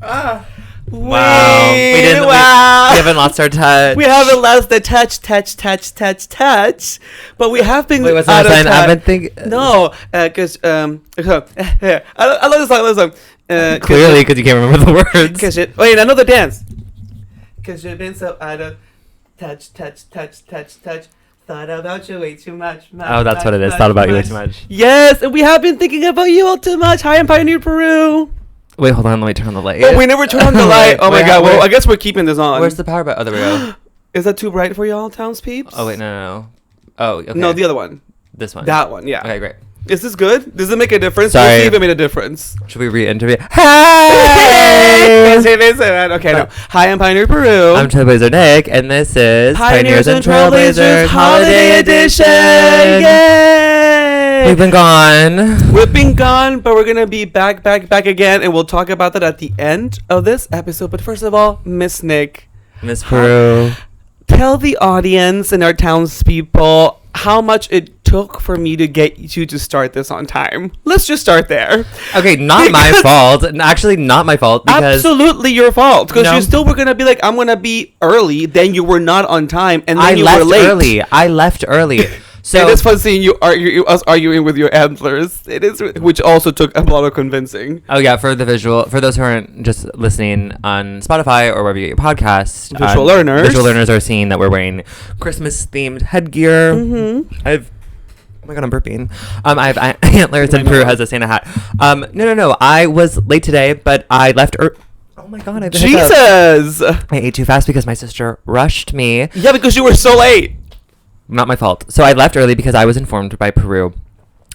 Wow. We haven't lost our touch. We haven't lost the touch. But we have been. Wait, what's that sign? I've been thinking. No, because I love this song. Clearly, because you can't remember the words. Wait, I know the dance. Because you've been so out of touch. Thought about you way too much. Oh, that's what it is. Thought about you way too much. Yes, and we have been thinking about you all too much. Hi, I'm Pioneer Peru. Wait, hold on. Let me turn on the light. Oh, we never turned on the light. Oh my God. Well, I guess we're keeping this on. Where's the power button? Oh, there we go. Is that too bright for y'all, Townspeople? Oh, wait, no. Oh, okay. No, the other one. This one. That one, yeah. Okay, great. Is this good? Does it make a difference? Sorry. We'll see if it made a difference. Should we re-interview? Hey! Okay, no. Hi, I'm Pioneer Peru. I'm Trailblazer Nick, and this is Pioneers and Trailblazers Holiday Edition. Yay! We've been gone. We've been gone, but we're going to be back again, and we'll talk about that at the end of this episode. But first of all, Miss Nick. Miss Peru. Tell the audience and our townspeople how much it took for me to get you to start this on time. Let's just start there. Okay, not my fault. Actually, not my fault. Because absolutely your fault. Because you still were going to be like, I'm going to be early. Then you were not on time. And then you were late. I left early. So it is fun seeing us arguing with your antlers. It is, which also took a lot of convincing. Oh yeah, for the visual, for those who aren't just listening on Spotify or wherever you get your podcast, visual learners are seeing that we're wearing Christmas themed headgear. Mm-hmm. Oh my God, I'm burping. I have antlers and Peru has a Santa hat. No. I was late today, but I left. Oh my God, I Jesus! I ate too fast because my sister rushed me. Yeah, because you were so late. Not my fault. So I left early because I was informed by Peru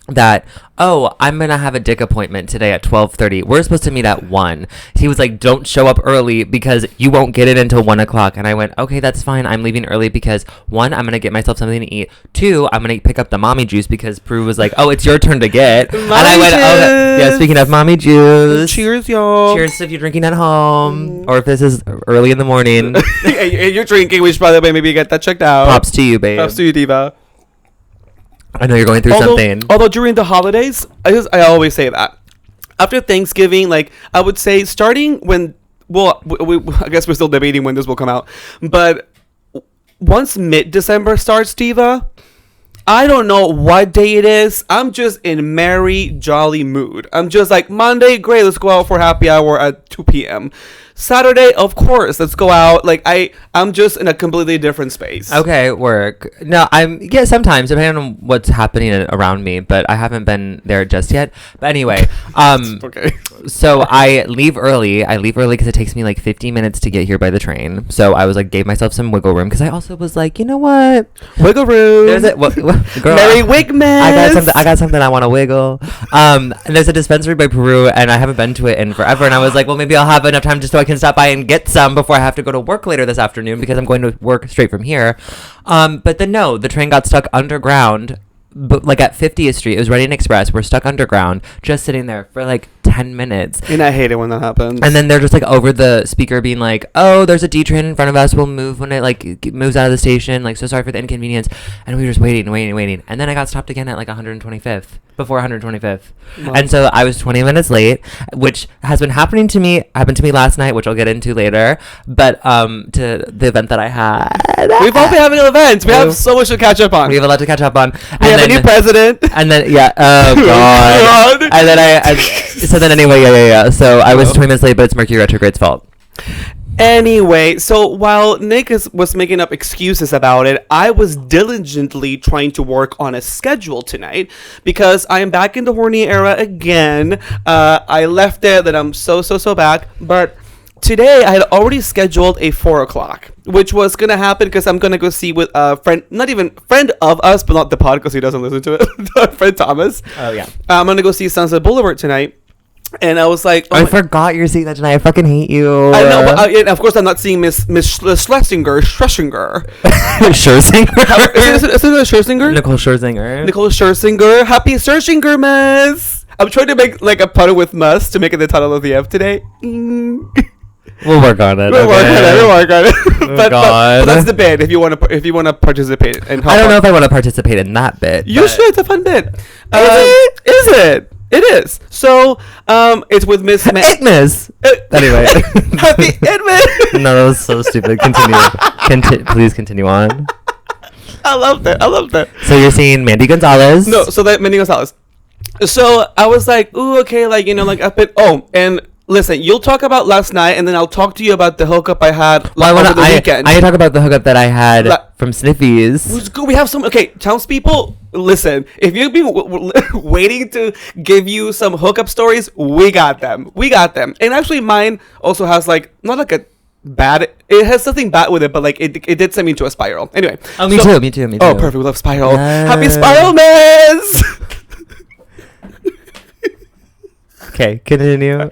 that, I'm going to have a dick appointment today at 12:30. We're supposed to meet at 1. He was like, don't show up early because you won't get it until 1 o'clock. And I went, okay, that's fine. I'm leaving early because 1, I'm going to get myself something to eat. 2, I'm going to pick up the mommy juice because Peru was like, oh, it's your turn to get. Mommy and I went, oh, yeah, speaking of mommy juice. Cheers, y'all. Cheers if you're drinking at home or if this is early in the morning. You're drinking, which by the way, maybe get that checked out. Props to you, babe. Props to you, diva. I know you're going through something. Although during the holidays, I always say that. After Thanksgiving, like, I would say starting when, well, I guess we're still debating when this will come out. But once mid-December starts, Diva, I don't know what day it is. I'm just in merry, jolly mood. I'm just like, Monday, great, let's go out for happy hour at 2 p.m. Saturday, of course, let's go out. Like, I'm just in a completely different space. Okay, work. No, sometimes, depending on what's happening around me, but I haven't been there just yet. But anyway, okay. So I leave early. Because it takes me like 50 minutes to get here by the train. So I was like, gave myself some wiggle room because I also was like, you know what? Wiggle room. There's a girl, Merry Wigmas. I got something I want to wiggle. And there's a dispensary by Peru, and I haven't been to it in forever. And I was like, well, maybe I'll have enough time just so I can stop by and get some before I have to go to work later this afternoon because I'm going to work straight from here. But then no, the train got stuck underground. But like at 50th Street, it was running express. We're stuck underground, just sitting there for like 10 minutes. And I hate it when that happens. And then they're just like over the speaker being like, oh, there's a D train in front of us. We'll move when it like moves out of the station. Like, so sorry for the inconvenience. And we were just waiting. And then I got stopped again at like 125th, before 125th. Wow. And so I was 20 minutes late, which has been happened to me last night, which I'll get into later. But to the event that I had. We've all been having events. We have so much to catch up on. We have a lot to catch up on. We have a new president. And then, yeah. Oh, God. And then so then anyway, yeah. So I was 20 minutes late, but it's Mercury retrograde's fault. Anyway, so while Nick was making up excuses about it, I was diligently trying to work on a schedule tonight because I am back in the horny era again. I left it, that I'm so back, but today I had already scheduled a 4 o'clock, which was going to happen because I'm going to go see with a friend, not even friend of us, but not the pod because he doesn't listen to it, our friend Thomas. Oh, yeah. I'm going to go see Sunset Boulevard tonight. And I was like, I forgot you're seeing that tonight. I fucking hate you. I know, but of course I'm not seeing Miss Schlesinger. Scherzinger. Is it Scherzinger? Nicole Scherzinger. Nicole Scherzinger. Happy Scherzinger, Miss. I'm trying to make like a putter with Mus to make it the title of the F today. We'll work on it. We'll work on it. but that's the bit. If you want to participate and help I don't know if I want to participate in that bit. You should. It's a fun bit. Is it? It is. So, it's with Miss Itmas. Anyway. Happy Itmas. No, that was so stupid. Continue. Please continue on. I love that. So you're seeing Mandy Gonzalez. No, so that Mandy Gonzalez. So I was like, ooh, okay, like, you know, like I've been. Oh, and listen, you'll talk about last night, and then I'll talk to you about the hookup I had over the weekend. I talk about the hookup that I had from Sniffies. We have some. Okay, townspeople, listen. If you've been waiting to give you some hookup stories, we got them. And actually, mine also has like not like a bad. It has something bad with it, but like it did send me into a spiral. Anyway. Oh, me too. Oh, perfect. We love spiral. Yes. Happy spiral, miss. Okay, continue.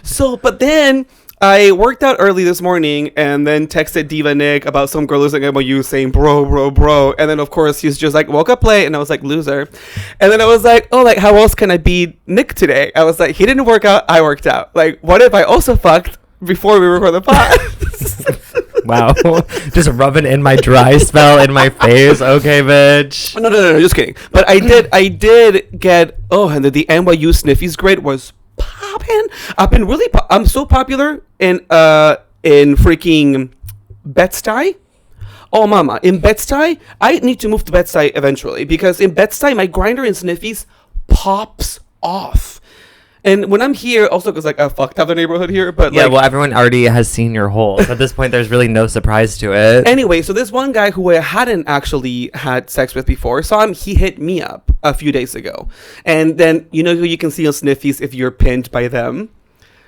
So, but then I worked out early this morning and then texted Diva Nick about some girl losing MOU saying bro. And then, of course, he's just like, woke up late. And I was like, loser. And then I was like, oh, like, how else can I beat Nick today? I was like, he didn't work out. I worked out. Like, what if I also fucked before we record the pod? Wow. Just rubbing in my dry spell in my face. Okay, bitch. No, just kidding. But I did get, and the NYU Sniffies grade was popping. I'm so popular in freaking Bed-Stuy. Oh, mama. In Bed-Stuy, I need to move to Bed-Stuy eventually because in Bed-Stuy, my grinder in Sniffies pops off. And when I'm here, also because like I fucked up the neighborhood here, but yeah, like, well, everyone already has seen your hole. So at this point, there's really no surprise to it. Anyway, so this one guy who I hadn't actually had sex with before, he hit me up a few days ago, and then you know who you can see on Sniffies if you're pinned by them.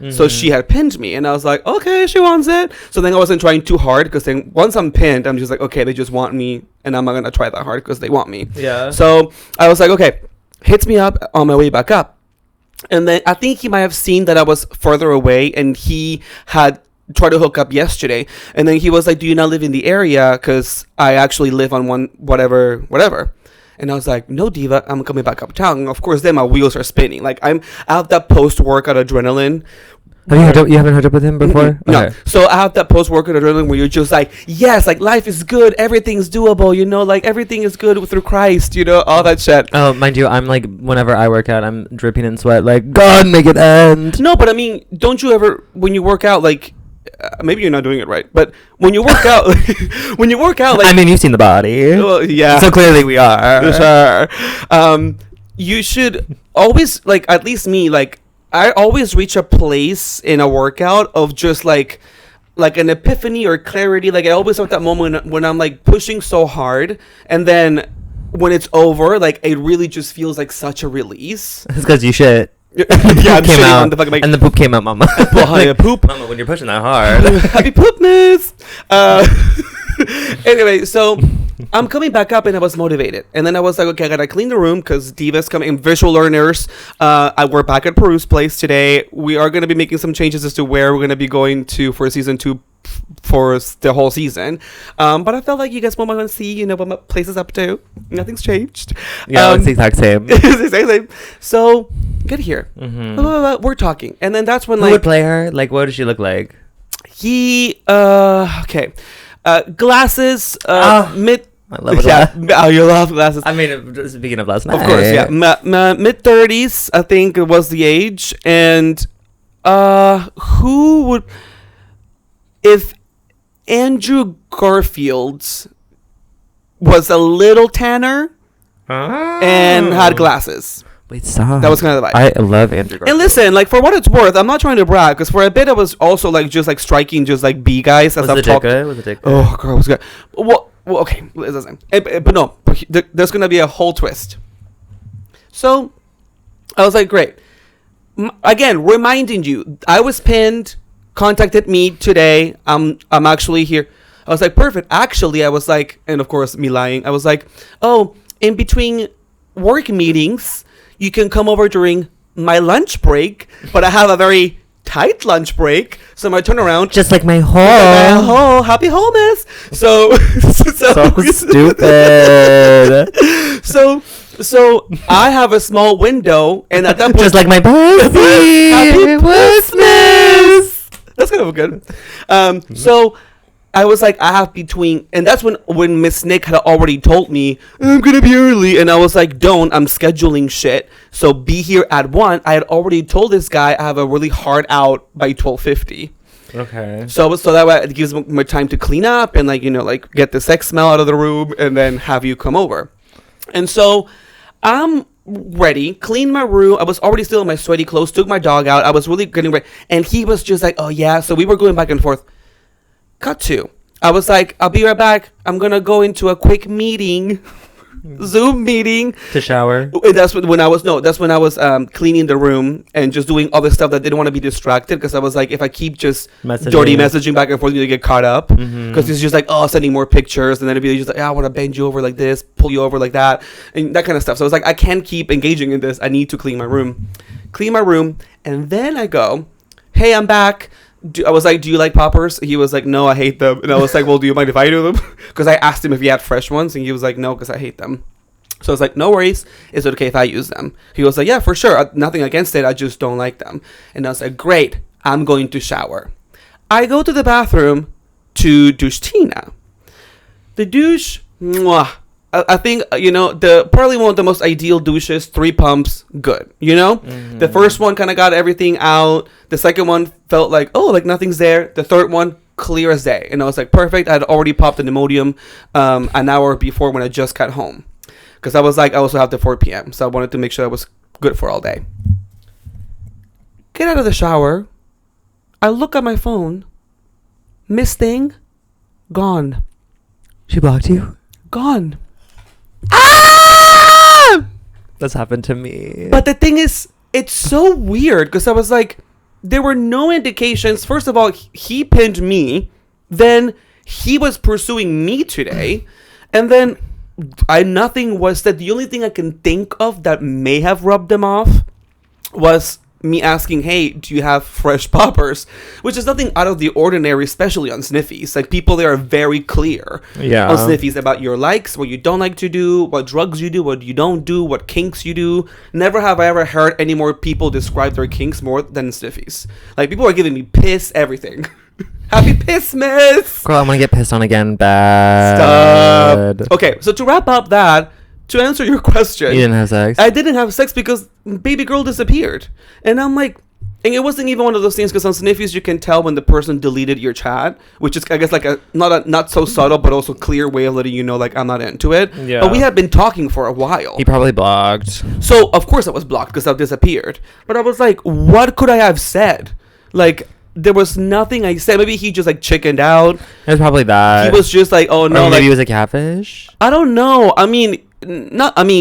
Mm-hmm. So she had pinned me, and I was like, okay, she wants it. So then I wasn't trying too hard because then once I'm pinned, I'm just like, okay, they just want me, and I'm not gonna try that hard because they want me. Yeah. So I was like, okay, hits me up on my way back up. And then I think he might have seen that I was further away and he had tried to hook up yesterday. And then he was like, do you not live in the area? Because I actually live on one whatever. And I was like, no, Diva, I'm coming back uptown. And of course, then my wheels are spinning. Like I have that post-workout adrenaline. You haven't hooked up with him before? No. Okay. So I have that post-workout adrenaline where you're just like, yes, like life is good. Everything's doable. You know, like everything is good through Christ, you know, all that shit. Oh, mind you, I'm like, whenever I work out, I'm dripping in sweat. Like, God, make it end. No, but I mean, don't you ever, when you work out, like, maybe you're not doing it right, but when you work out, like, I mean, you've seen the body. Well, yeah. So clearly we are. Sure. You should always, like, at least me, like, I always reach a place in a workout of just like an epiphany or clarity. Like I always have that moment when I'm like pushing so hard, and then when it's over, like it really just feels like such a release. It's because you shit. Yeah, I'm shitting out, on the fucking mic. and the poop came out, mama. Poop. Mama, when you're pushing that hard. Happy poopness. Anyway, so I'm coming back up and I was motivated. And then I was like, okay, I gotta clean the room because Diva's coming. Visual learners, we're back at Peru's place today. We are going to be making some changes as to where we're going to be going to for season 2 for the whole season. But I felt like you guys want to see, you know, what my place is up to. Nothing's changed. Yeah, it's the exact same. It's the exact same. So, get here. Mm-hmm. We're talking. And then that's when, who would play her? Like, what does she look like? Okay. Glasses, mid. I love it. Oh, you love glasses. I mean, speaking of last night. Of course, yeah. Mid-30s, I think was the age. And who would... If Andrew Garfield was a little tanner and had glasses... Wait, stop. That was kind of the vibe. I love Andrew Garfield. And listen, like, for what it's worth, I'm not trying to brag, because for a bit I was also, like, just, like, striking just, like, B guys. Was the dick good? Was the dick good? Oh, girl, it was good. Well, okay. But no, there's going to be a whole twist. So, I was like, great. Again, reminding you, I was pinned, contacted me today. I'm actually here. I was like, perfect. Actually, I was like, and of course, me lying. I was like, oh, in between work meetings... You can come over during my lunch break, but I have a very tight lunch break, so I turn around. Just like my hole. Happy wholeness. So stupid. So I have a small window, and at that point, just like my pussy. Happy Christmas. That's kind of good. So I was like, I have between, and that's when Miss Nick had already told me I'm gonna be early, and I was like, don't, I'm scheduling shit, so be here at 1. I had already told this guy I have a really hard out by 12:50. Okay. So that way it gives me time to clean up and like, you know, like get the sex smell out of the room and then have you come over. And so I'm ready, clean my room. I was already still in my sweaty clothes, took my dog out. I was really getting ready, and he was just like, oh yeah. So we were going back and forth. Cut to. I was like, I'll be right back. I'm gonna go into a quick meeting, Zoom meeting. To shower. And that's when I was cleaning the room and just doing other stuff that didn't want to be distracted, because I was like, if I keep just dirty messaging back and forth, you get caught up, because it's just like, oh, sending more pictures, and then it'd be just like, I want to bend you over like this, pull you over like that, and that kind of stuff. So I was like, I can't keep engaging in this. I need to clean my room, and then I go, hey, I'm back. I was like, do you like poppers? He was like, no, I hate them. And I was like, well, do you mind if I do them? Because I asked him if he had fresh ones, and he was like, no, because I hate them. So I was like, no worries. Is it okay if I use them? He was like, yeah, for sure. Nothing against it. I just don't like them. And I was like, great. I'm going to shower. I go to the bathroom to douche Tina. The douche, mwah. I think, you know, probably one of the most ideal douches, 3 pumps, good, you know? The first one kind of got everything out. The second one felt like, oh, like nothing's there. The third one, clear as day. And I was like, perfect. I had already popped an Imodium an hour before when I just got home. Because I was like, I also have the 4 p.m. So I wanted to make sure I was good for all day. Get out of the shower. I look at my phone. Miss Thing, gone. She blocked you? Gone. Ah! That's happened to me. But the thing is, it's so weird, because I was like, there were no indications. First of all, he pinned me. Then he was pursuing me today. And then nothing was said. The only thing I can think of that may have rubbed him off was me asking, hey, do you have fresh poppers? Which is nothing out of the ordinary, especially on Sniffies. Like, people there are very clear on Sniffies about your likes, what you don't like to do, what drugs you do, what you don't do, what kinks you do. Never have I ever heard any more people describe their kinks more than Sniffies. Like, people are giving me piss, everything. Happy Pissmas! Girl, I'm gonna get pissed on again. Bad. Stop. Okay, so to wrap up that, to answer your question, you didn't have sex? I didn't have sex because baby girl disappeared. And I'm like, and it wasn't even one of those things, because on Sniffies you can tell when the person deleted your chat, which is, I guess, like not so subtle but also clear way of letting you know, like, I'm not into it. Yeah. But we had been talking for a while. He probably blocked. So of course I was blocked because I've disappeared. But I was like, what could I have said? Like, there was nothing I said. Maybe he just like chickened out. It was probably that. He was just like, oh no, or maybe like, he was a catfish. I don't know. I mean,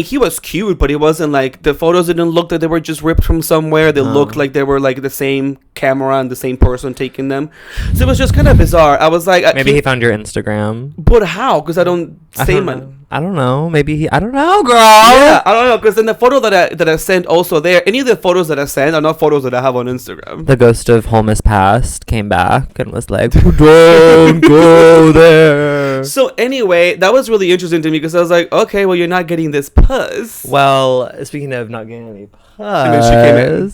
he was cute, but it wasn't like, the photos didn't look like they were just ripped from somewhere. They looked like they were like the same camera and the same person taking them. So it was just kind of bizarre. I was like, maybe he found your Instagram. But how? Because I don't say my. I don't know. Maybe I don't know, girl. Yeah, I don't know. Because in the photo that I sent also there, any of the photos that I sent are not photos that I have on Instagram. The ghost of Holmes Past came back and was like, don't go there. So anyway, that was really interesting to me, because I was like, okay, well, you're not getting this puss. Well, speaking of not getting any puss. And then she came in.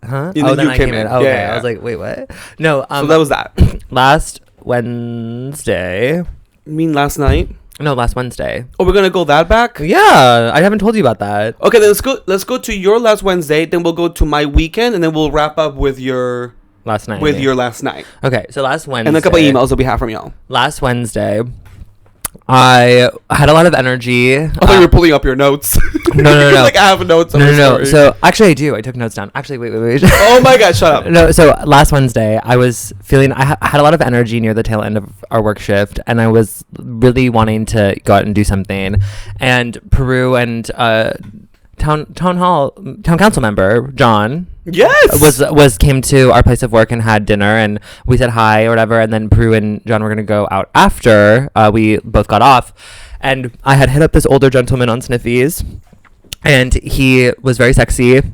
Huh? And then I came in. Okay. Yeah. I was like, wait, what? No. So that was that. Last Wednesday. You mean last night? No, last Wednesday. Oh, we're gonna go that back? Yeah, I haven't told you about that. Okay, then let's go to your last Wednesday, then we'll go to my weekend, and then we'll wrap up with your last night. Your last night. Okay, so last Wednesday. And a couple emails that we have from y'all. Last Wednesday, I had a lot of energy. I thought you were pulling up your notes. No. Like, I have notes on the story. So, actually, I do. I took notes down. Actually, wait. Oh, my God, shut up. No, so last Wednesday, I was feeling... I had a lot of energy near the tail end of our work shift, and I was really wanting to go out and do something. And Peru and town council member, John... Yes! Came to our place of work and had dinner, and we said hi or whatever, and then Peru and John were going to go out after we both got off. And I had hit up this older gentleman on Sniffies, and he was very sexy, and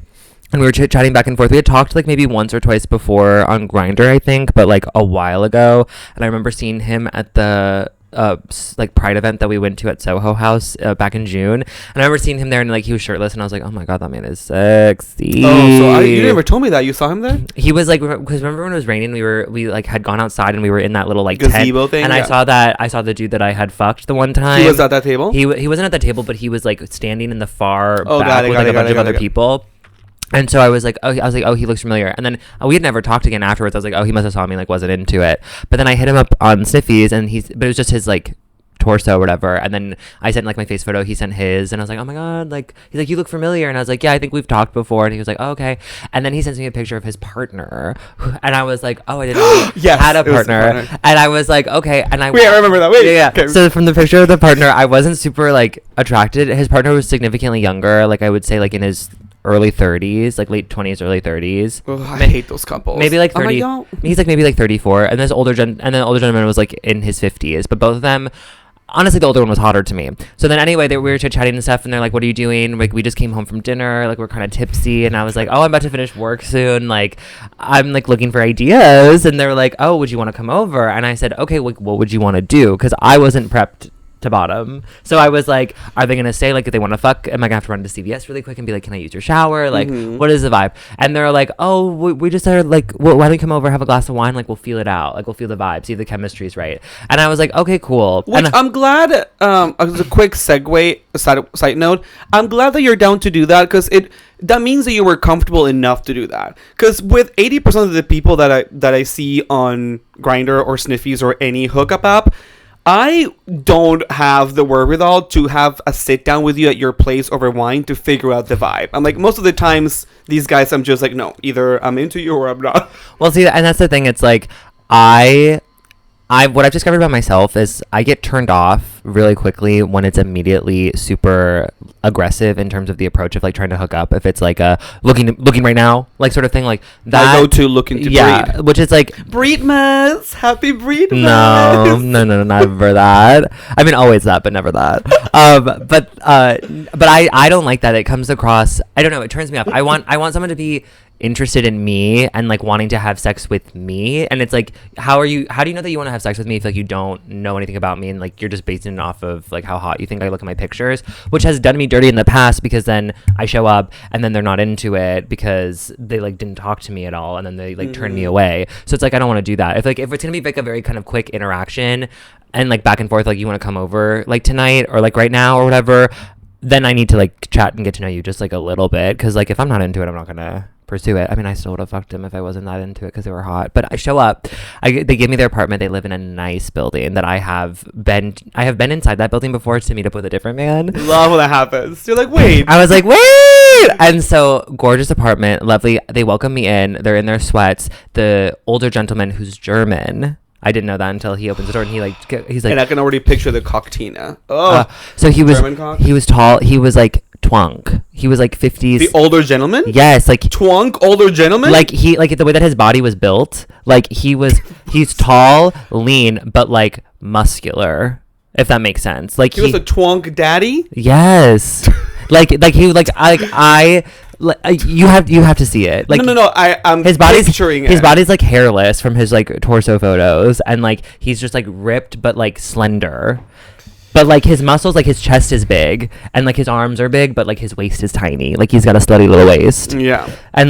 we were chatting back and forth. We had talked like maybe once or twice before on Grindr, I think, but like a while ago. And I remember seeing him at the like pride event that we went to at Soho House back in June, and I remember seeing him there and like he was shirtless, and I was like, oh my god, that man is sexy. Oh, so you never told me that you saw him there. He was like, because remember when it was raining, we like had gone outside and we were in that little like gazebo tent, thing, and I saw the dude that I had fucked the one time. He was at that table. He wasn't at the table, but he was like standing in the far back with like a bunch of other people. And so I was like, oh, he looks familiar. And then we had never talked again afterwards. I was like, oh, he must have saw me, like, wasn't into it. But then I hit him up on Sniffies, and but it was just his, like, torso or whatever. And then I sent, like, my face photo. He sent his. And I was like, oh, my God. Like, he's like, you look familiar. And I was like, yeah, I think we've talked before. And he was like, oh, okay. And then he sends me a picture of his partner. And I was like, oh, I didn't know he had a partner. And I was like, okay. And I remember that. Wait. Yeah. Okay. So from the picture of the partner, I wasn't super, like, attracted. His partner was significantly younger. Like, I would say, like, in his early 30s, like late 20s, early 30s. Oh, I hate those couples. Maybe like 30. He's like maybe like 34, and this older gentleman was like in his 50s. But both of them, honestly, the older one was hotter to me. So then anyway, we were chit-chatting and stuff, and they're like, what are you doing? Like, we just came home from dinner, like we're kind of tipsy, and I was like, oh, I'm about to finish work soon, like I'm like looking for ideas. And they were like, oh, would you want to come over? And I said, okay, like, what would you want to do? Because I wasn't prepped to bottom. So I was like, are they gonna say like if they want to fuck, am I gonna have to run to CVS really quick and be like, can I use your shower? Like, what is the vibe? And they're like, oh, we just are like, well, why don't you come over, have a glass of wine, like we'll feel it out, like we'll feel the vibe, see if the chemistry's right. And I was like, okay, cool. Which I'm glad, as a quick segue, side note, I'm glad that you're down to do that, because that means that you were comfortable enough to do that. Because with 80% of the people that I see on Grindr or Sniffies or any hookup app, I don't have the wherewithal to have a sit down with you at your place over wine to figure out the vibe. I'm like, most of the times, these guys, I'm just like, no, either I'm into you or I'm not. Well, see, and that's the thing. It's like, what I've discovered about myself is I get turned off really quickly when it's immediately super aggressive in terms of the approach of like trying to hook up. If it's like a looking right now, like sort of thing, like that. I go to looking to breed. Which is like Breedmas, happy Breedmas. No, never that. I mean, always that, but never that. But I don't like that. It comes across, I don't know, it turns me off. I want someone to be interested in me and like wanting to have sex with me, and it's like, how do you know that you want to have sex with me if like you don't know anything about me and like you're just basing it off of like how hot you think I look at my pictures, which has done me dirty in the past, because then I show up and then they're not into it because they like didn't talk to me at all, and then they like turn me away. So it's like, I don't want to do that. If it's gonna be like a very kind of quick interaction and like back and forth, like you want to come over like tonight or like right now or whatever, then I need to like chat and get to know you just like a little bit, because like if I'm not into it, I'm not gonna pursue it. I mean, I still would have fucked him if I wasn't that into it because they were hot. But I show up, they give me their apartment. They live in a nice building that I have been inside that building before to meet up with a different man. Love when that happens. You're like, wait. I was like, wait. And so, gorgeous apartment, lovely. They welcome me in. They're in their sweats. The older gentleman who's German, I didn't know that until he opens the door, and he's like, and I can already picture the cocktina. Oh, so he was tall. He was like twunk. He was like 50s. The older gentleman? Yes, like twunk older gentleman? Like the way that his body was built, like he's tall, lean, but like muscular, if that makes sense. Like he was a twunk daddy? Yes. You have to see it. Like no. I'm his body's picturing his body's like hairless from his like torso photos, and like he's just like ripped but like slender. But like his muscles, like his chest is big, and like his arms are big, but like his waist is tiny. Like he's got a slutty little waist. Yeah. And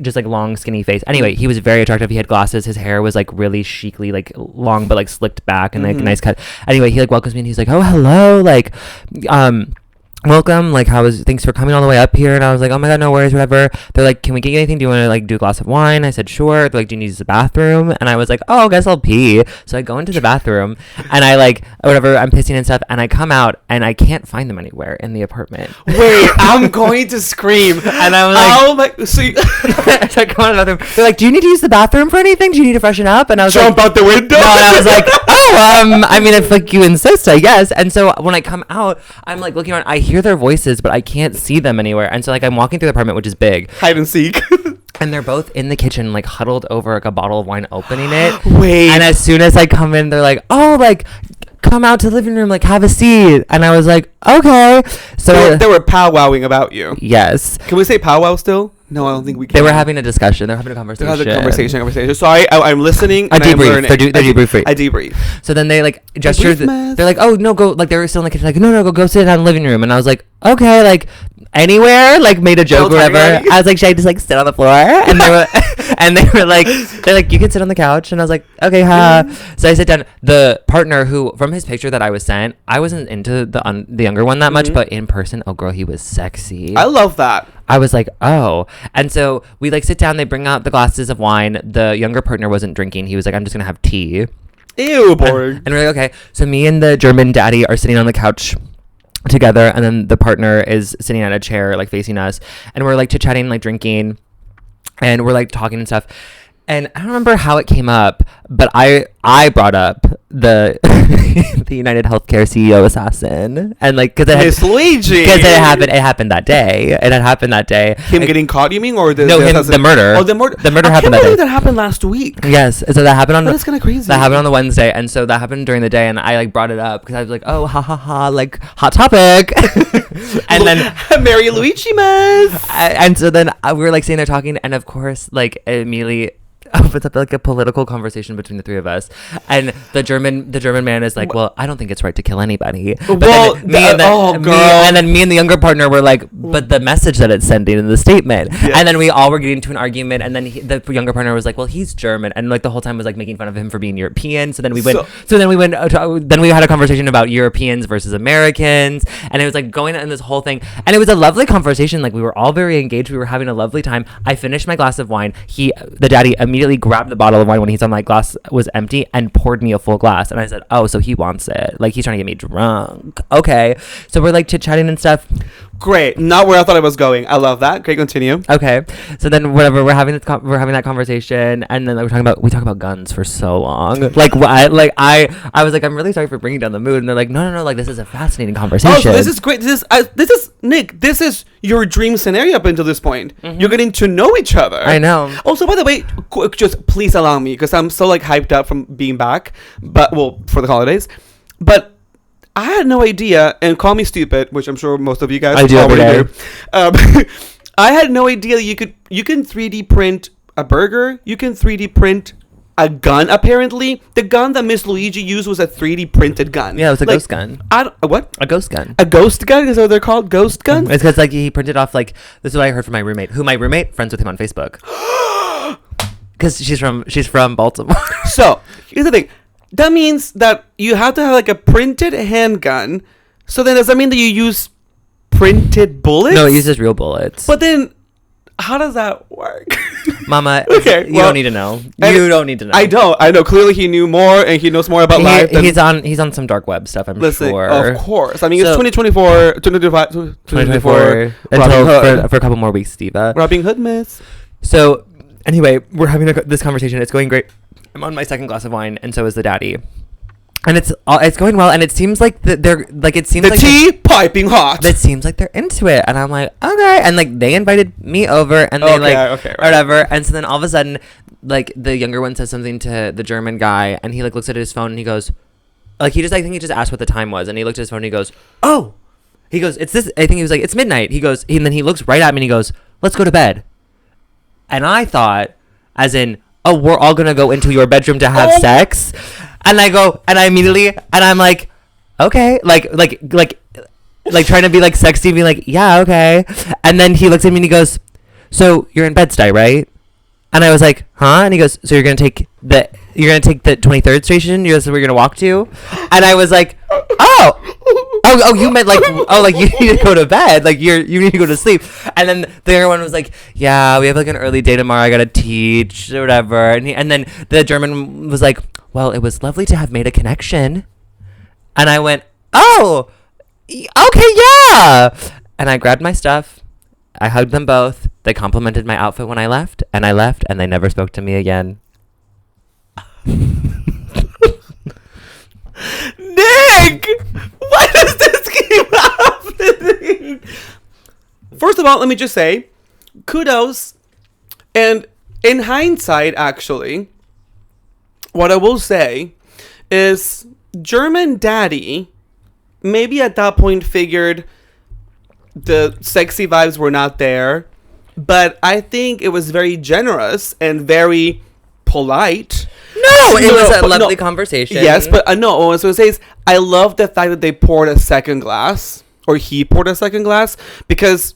just like long skinny face. Anyway, he was very attractive. He had glasses. His hair was like really chicly, like long but like slicked back and like nice cut. Anyway, he like welcomes me and he's like, oh, hello, like welcome, like thanks for coming all the way up here. And I was like, oh my god, no worries, whatever. They're like, can we get you anything? Do you want to like do a glass of wine? I said sure. They're like, do you need to use the bathroom? And I was like, oh, I guess I'll pee. So I go into the bathroom and I like whatever, I'm pissing and stuff, and I come out and I can't find them anywhere in the apartment. Wait, I'm going to scream. And I was like, oh my, so I go into the bathroom. They're like, do you need to use the bathroom for anything? Do you need to freshen up? And I was jump out the window. No, and I was like, oh, I mean, if like you insist, I guess. And so when I come out, I'm like looking around, I hear their voices, but I can't see them anywhere. And so like I'm walking through the apartment, which is big, hide and seek, and they're both in the kitchen, like huddled over like a bottle of wine, opening it. Wait. And as soon as I come in, they're like, oh, like come out to the living room, like have a seat. And I was like, okay. So they were powwowing about you. Yes. Can we say powwow still? No, I don't think we can. They were having a discussion. They're having a conversation. They're having a conversation. Sorry, I'm listening. A debrief. They're debriefing. A debrief. So then they like gestured. Debrief, They're like, oh no, go. Like they were still in the kitchen. Like no, go sit down in the living room. And I was like, okay, like anywhere. Like made a joke or whatever. I was like, should I just like sit on the floor? And they were, they're like, you can sit on the couch. And I was like, okay, So I sit down. The partner who from his picture that I was sent, I wasn't into the younger one that much, but in person, oh girl, he was sexy. I love that. I was like, oh. And so we like sit down, they bring out the glasses of wine. The younger partner wasn't drinking. He was like, I'm just going to have tea. Ew, boring. And we're like, okay. So me and the German daddy are sitting on the couch together. And then the partner is sitting at a chair, like facing us. And we're like chit-chatting, like drinking. And we're like talking and stuff. And I don't remember how it came up, but I brought up the the United Healthcare CEO assassin, and like because it happened that day. It had happened that day. Him getting caught, you mean, or the murder? Oh, the murder. The murder happened that day. That happened last week. Yes, so that happened on. That's kind of crazy. That happened on the Wednesday, and so that happened during the day, and I like brought it up because I was like, oh, ha ha ha, like hot topic. And then Mary Luigi mess. And so then we were like sitting there talking, and of course, like immediately opens up like a political conversation between the three of us, and the German man is like, well, I don't think it's right to kill anybody. But well, and then me and the younger partner were like, but the message that it's sending in the statement. Yes. And then we all were getting into an argument, and then the younger partner was like, well, he's German, and like the whole time was like making fun of him for being European. So then we went then we had a conversation about Europeans versus Americans, and it was like going on this whole thing, and it was a lovely conversation. Like we were all very engaged, we were having a lovely time. I finished my glass of wine. The daddy immediately grabbed the bottle of wine when he saw my glass was empty and poured me a full glass, and I said, oh, so he wants it, like he's trying to get me drunk. Okay, so we're like chit-chatting and stuff. Great, not where I thought I was going. I love that. Great, continue. Okay, so then whatever, we're having that conversation, and then we talk about guns for so long. Like I was like, I'm really sorry for bringing down the mood, and they're like, no, like this is a fascinating conversation. Oh, so this is great. This is Nick. This is your dream scenario up until this point. Mm-hmm. You're getting to know each other. I know. Also, by the way, just please allow me, because I'm so like hyped up from being back, but well, for the holidays, but I had no idea, and call me stupid, which I'm sure most of you guys already do. I had no idea you can 3D print a burger. You can 3D print a gun. Apparently, the gun that Miss Luigi used was a 3D printed gun. Yeah, it was a ghost gun. What? A ghost gun. A ghost gun? Is that what they're called? Ghost guns? It's because like he printed off like, this is what I heard from my roommate. Friends with him on Facebook. Because she's from Baltimore. So here's the thing. That means that you have to have like a printed handgun. So then does that mean that you use printed bullets? No, it uses real bullets. But then how does that work? Mama, okay, you don't need to know. You don't need to know. I know. Clearly he knew more, and he knows more about life. He's on some dark web stuff, I'm sure. Of course. I mean, it's 2024 until for a couple more weeks, Steva. Robin Hood miss. So anyway, we're having this conversation. It's going great. I'm on my second glass of wine, and so is the daddy. And it's going well, and it seems like they're like, it seems like tea piping hot. It seems like they're into it, and I'm like, okay, and like they invited me over, and they right. Whatever, and so then all of a sudden, like the younger one says something to the German guy, and he like looks at his phone, and he goes, like I think he just asked what the time was, and he looked at his phone, and he goes, oh, he goes, it's this. I think he was like, it's midnight. He goes, and then he looks right at me, and he goes, let's go to bed. And I thought, as in, oh, we're all gonna go into your bedroom to have sex. And I go, and I immediately, and I'm like, okay, like trying to be like sexy, being like, yeah, okay. And then he looks at me and he goes, so you're in Bed-Stuy, right? And I was like, huh? And he goes, so you're gonna take the 23rd station? You're gonna walk to? And I was like, oh, you meant like, oh, like you need to go to bed, like you need to go to sleep. And then the other one was like, yeah, we have like an early day tomorrow, I gotta teach or whatever. And then the German was like, well, it was lovely to have made a connection. And I went, oh, okay, yeah. And I grabbed my stuff, I hugged them both, they complimented my outfit when I left, and they never spoke to me again. Nick, why does this keep happening? First of all, let me just say, kudos. And in hindsight, actually, what I will say is German daddy maybe at that point figured the sexy vibes were not there. but I think it was very generous and very polite. No, it was a lovely conversation. Yes, but no, what I was going to say is I love the fact that they poured a second glass, or he poured a second glass, because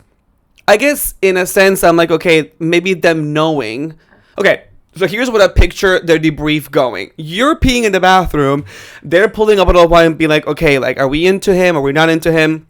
I guess in a sense I'm like, okay, maybe them knowing. Okay, so here's what I picture their debrief going. You're peeing in the bathroom, they're pulling up a bottle of wine and being like, okay, like, are we into him? Are we not into him?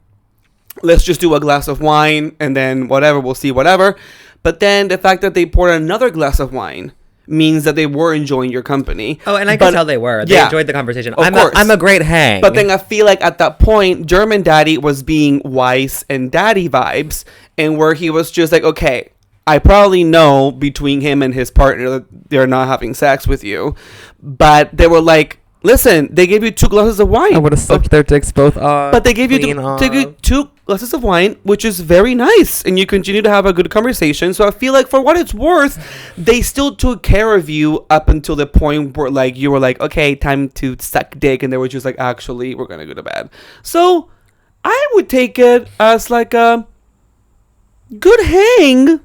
Let's just do a glass of wine and then whatever, we'll see whatever. But then the fact that they poured another glass of wine means that they were enjoying your company. Oh, and I could tell they were. They enjoyed the conversation. I'm a great hang. But then I feel like at that point, German daddy was being wise and daddy vibes, and where he was just like, okay, I probably know between him and his partner that they're not having sex with you. But they were like, listen, they gave you 2 glasses of wine. I would have sucked their dicks both off. But they gave you 2 glasses of wine, which is very nice. And you continue to have a good conversation. So I feel like for what it's worth, they still took care of you up until the point where like you were like, okay, time to suck dick. And they were just like, actually, we're going to go to bed. So I would take it as like a good hang.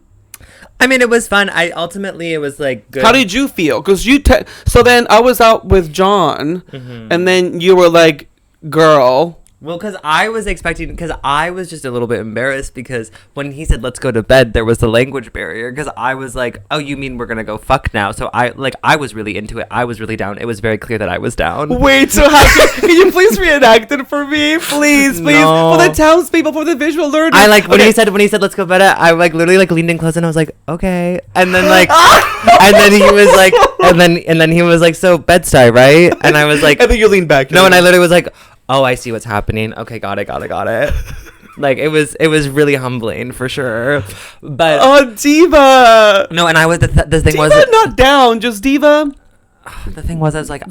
I mean, it was fun. It was like good. How did you feel? Because so then I was out with John, and then you were like, girl. Well, because I was just a little bit embarrassed because when he said, let's go to bed, there was the language barrier. Because I was like, oh, you mean we're going to go fuck now? So I was really into it. I was really down. It was very clear that I was down. Wait, so can you please reenact it for me? Please. No. For the townspeople, for the visual learners. I when he said, let's go to bed, I like literally like leaned in close and I was like, okay. And then like, and then he was like, and then he was like, so Bed-Stuy, right? And I was like, and then you leaned back. No, and I literally was like, oh, I see what's happening. Okay, got it. Like it was really humbling for sure. But oh, diva. No, and I was the thing diva was not down, just diva. The thing was, I was like,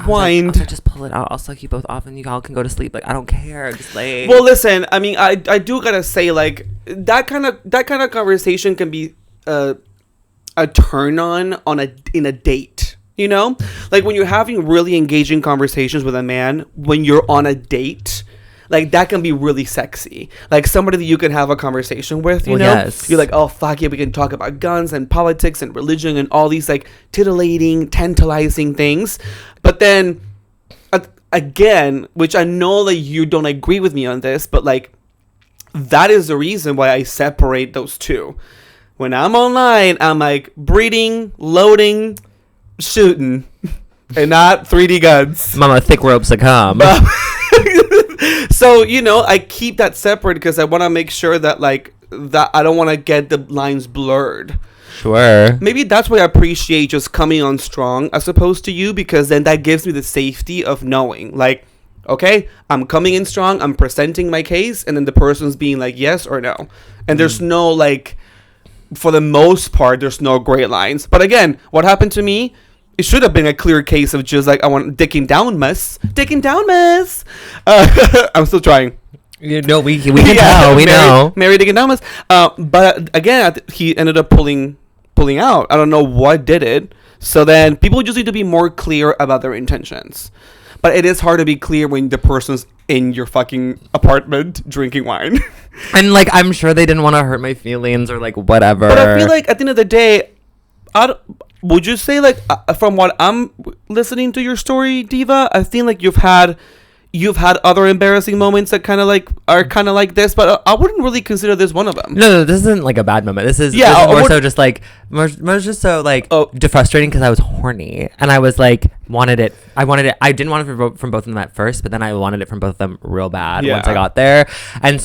just pull it out. I'll suck you both off, and you all can go to sleep. Like I don't care. Just like. Well, listen. I mean, I do gotta say, like that kind of conversation can be a turn on in a date. You know, like when you're having really engaging conversations with a man when you're on a date, like that can be really sexy. Like somebody that you can have a conversation with, you know? Yes. You're like, oh, fuck yeah, we can talk about guns and politics and religion and all these like titillating, tantalizing things. But then again, which I know that you don't agree with me on this, but like that is the reason why I separate those two. When I'm online, I'm like breeding, loading, shooting, and not 3D guns. Mama, thick ropes to come. So, you know, I keep that separate because I want to make sure that, like, that I don't want to get the lines blurred. Sure. Maybe that's why I appreciate just coming on strong as opposed to you, because then that gives me the safety of knowing, like, okay, I'm coming in strong, I'm presenting my case, and then the person's being like, yes or no. And there's no, like, for the most part, there's no gray lines. But again, what happened to me, it should have been a clear case of just like, I want dicking down mess. I'm still trying. You know, we can tell. We know. Mary dicking down mess. But again, he ended up pulling out. I don't know what did it. So then people just need to be more clear about their intentions. But it is hard to be clear when the person's in your fucking apartment drinking wine. And like, I'm sure they didn't want to hurt my feelings or like whatever. But I feel like at the end of the day, would you say like from what I'm listening to your story, Diva, I feel like you've had other embarrassing moments that kind of like are kind of like this, but I wouldn't really consider this one of them. No, this isn't like a bad moment. This is more so just like more just so like frustrating because I was horny and I was like wanted it. I didn't want it from both of them at first, but then I wanted it from both of them real bad once I got there, and